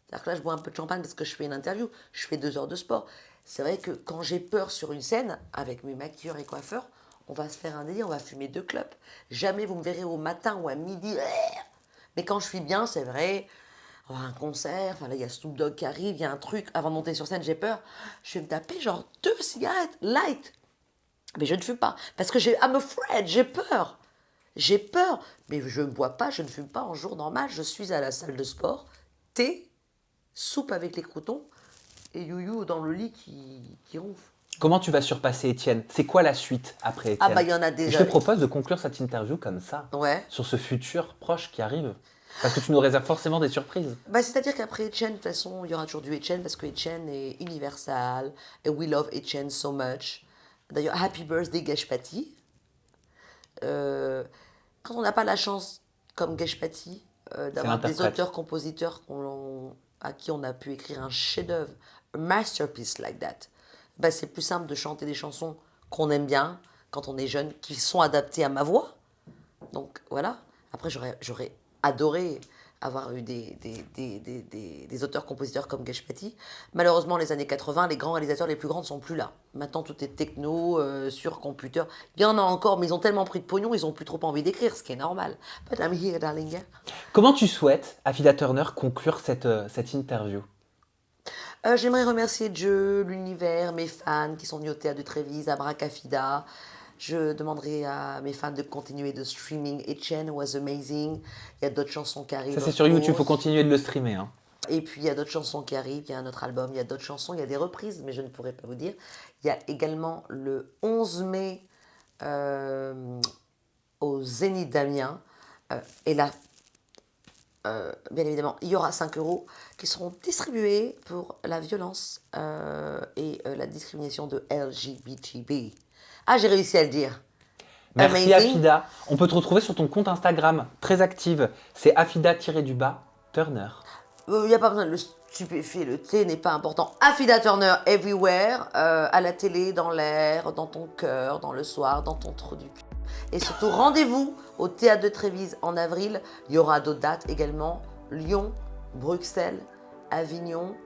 C'est-à-dire que là, je bois un peu de champagne parce que je fais une interview, je fais 2 heures de sport. C'est vrai que quand j'ai peur sur une scène, avec mes maquilleurs et coiffeurs, on va se faire un délire, on va fumer 2 clopes. Jamais vous me verrez au matin ou à midi. Mais quand je suis bien, c'est vrai, on va à un concert, enfin là, il y a Snoop Dogg qui arrive, il y a un truc, avant de monter sur scène, j'ai peur. Je vais me taper genre 2 cigarettes, light. Mais je ne fume pas, parce que I'm afraid, j'ai peur. J'ai peur, mais je ne bois pas, je ne fume pas en jour normal. Je suis à la salle de sport, thé, soupe avec les croutons et you dans le lit qui ronfle. Comment tu vas surpasser Étienne? C'est quoi la suite après Étienne? Ah bah il y en a déjà. Je te propose de conclure cette interview comme ça, Ouais. sur ce futur proche qui arrive. Parce que tu nous réserves forcément des surprises. Bah, c'est-à-dire qu'après Etienne, de toute façon, il y aura toujours du Etienne parce que Etienne est universal et we love Etienne so much. D'ailleurs, happy birthday Geshpati. Quand on n'a pas la chance, comme Geshpati, d'avoir des l'interprète. auteurs-compositeurs à qui on a pu écrire un chef-d'œuvre, a masterpiece like that, bah, c'est plus simple de chanter des chansons qu'on aime bien quand on est jeune, qui sont adaptées à ma voix. Donc voilà. Après, j'aurais adoré avoir eu des auteurs-compositeurs comme Geshpati. Malheureusement, les années 80, les grands réalisateurs les plus grands ne sont plus là. Maintenant, tout est techno, sur computer. Il y en a encore, mais ils ont tellement pris de pognon, ils n'ont plus trop envie d'écrire, ce qui est normal. But I'm here, darling. Comment tu souhaites, Afida Turner, conclure cette interview? J'aimerais remercier Dieu, l'univers, mes fans qui sont venus au théâtre de Trévise, Abracafida. Je demanderai à mes fans de continuer de streaming. Etchen was amazing. Il y a d'autres chansons qui arrivent. Ça, c'est of sur YouTube, il faut course. continuer de le streamer. Hein. Et puis il y a d'autres chansons qui arrivent. Il y a un autre album, il y a d'autres chansons, il y a des reprises, mais je ne pourrais pas vous dire. Il y a également le 11 mai au Zénith d'Amiens. Et là, bien évidemment, il y aura 5 € qui seront distribués pour la violence et la discrimination de LGBTB. Ah, j'ai réussi à le dire. Merci Amazing. Afida. On peut te retrouver sur ton compte Instagram, très active. C'est Afida-Turner. Il n'y a pas besoin de le stupéfier, le T n'est pas important. Afida Turner everywhere, à la télé, dans l'air, dans ton cœur, dans le soir, dans ton trou du cul. Et surtout, rendez-vous au Théâtre de Trévise en avril. Il y aura d'autres dates également. Lyon, Bruxelles, Avignon,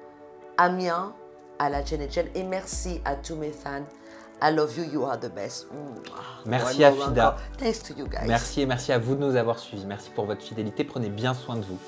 Amiens, à la Etchen. Et merci à tous mes fans. I love you, you are the best. Merci, One more Afida. encore. Thanks to you guys. Merci et merci à vous de nous avoir suivis. Merci pour votre fidélité. Prenez bien soin de vous.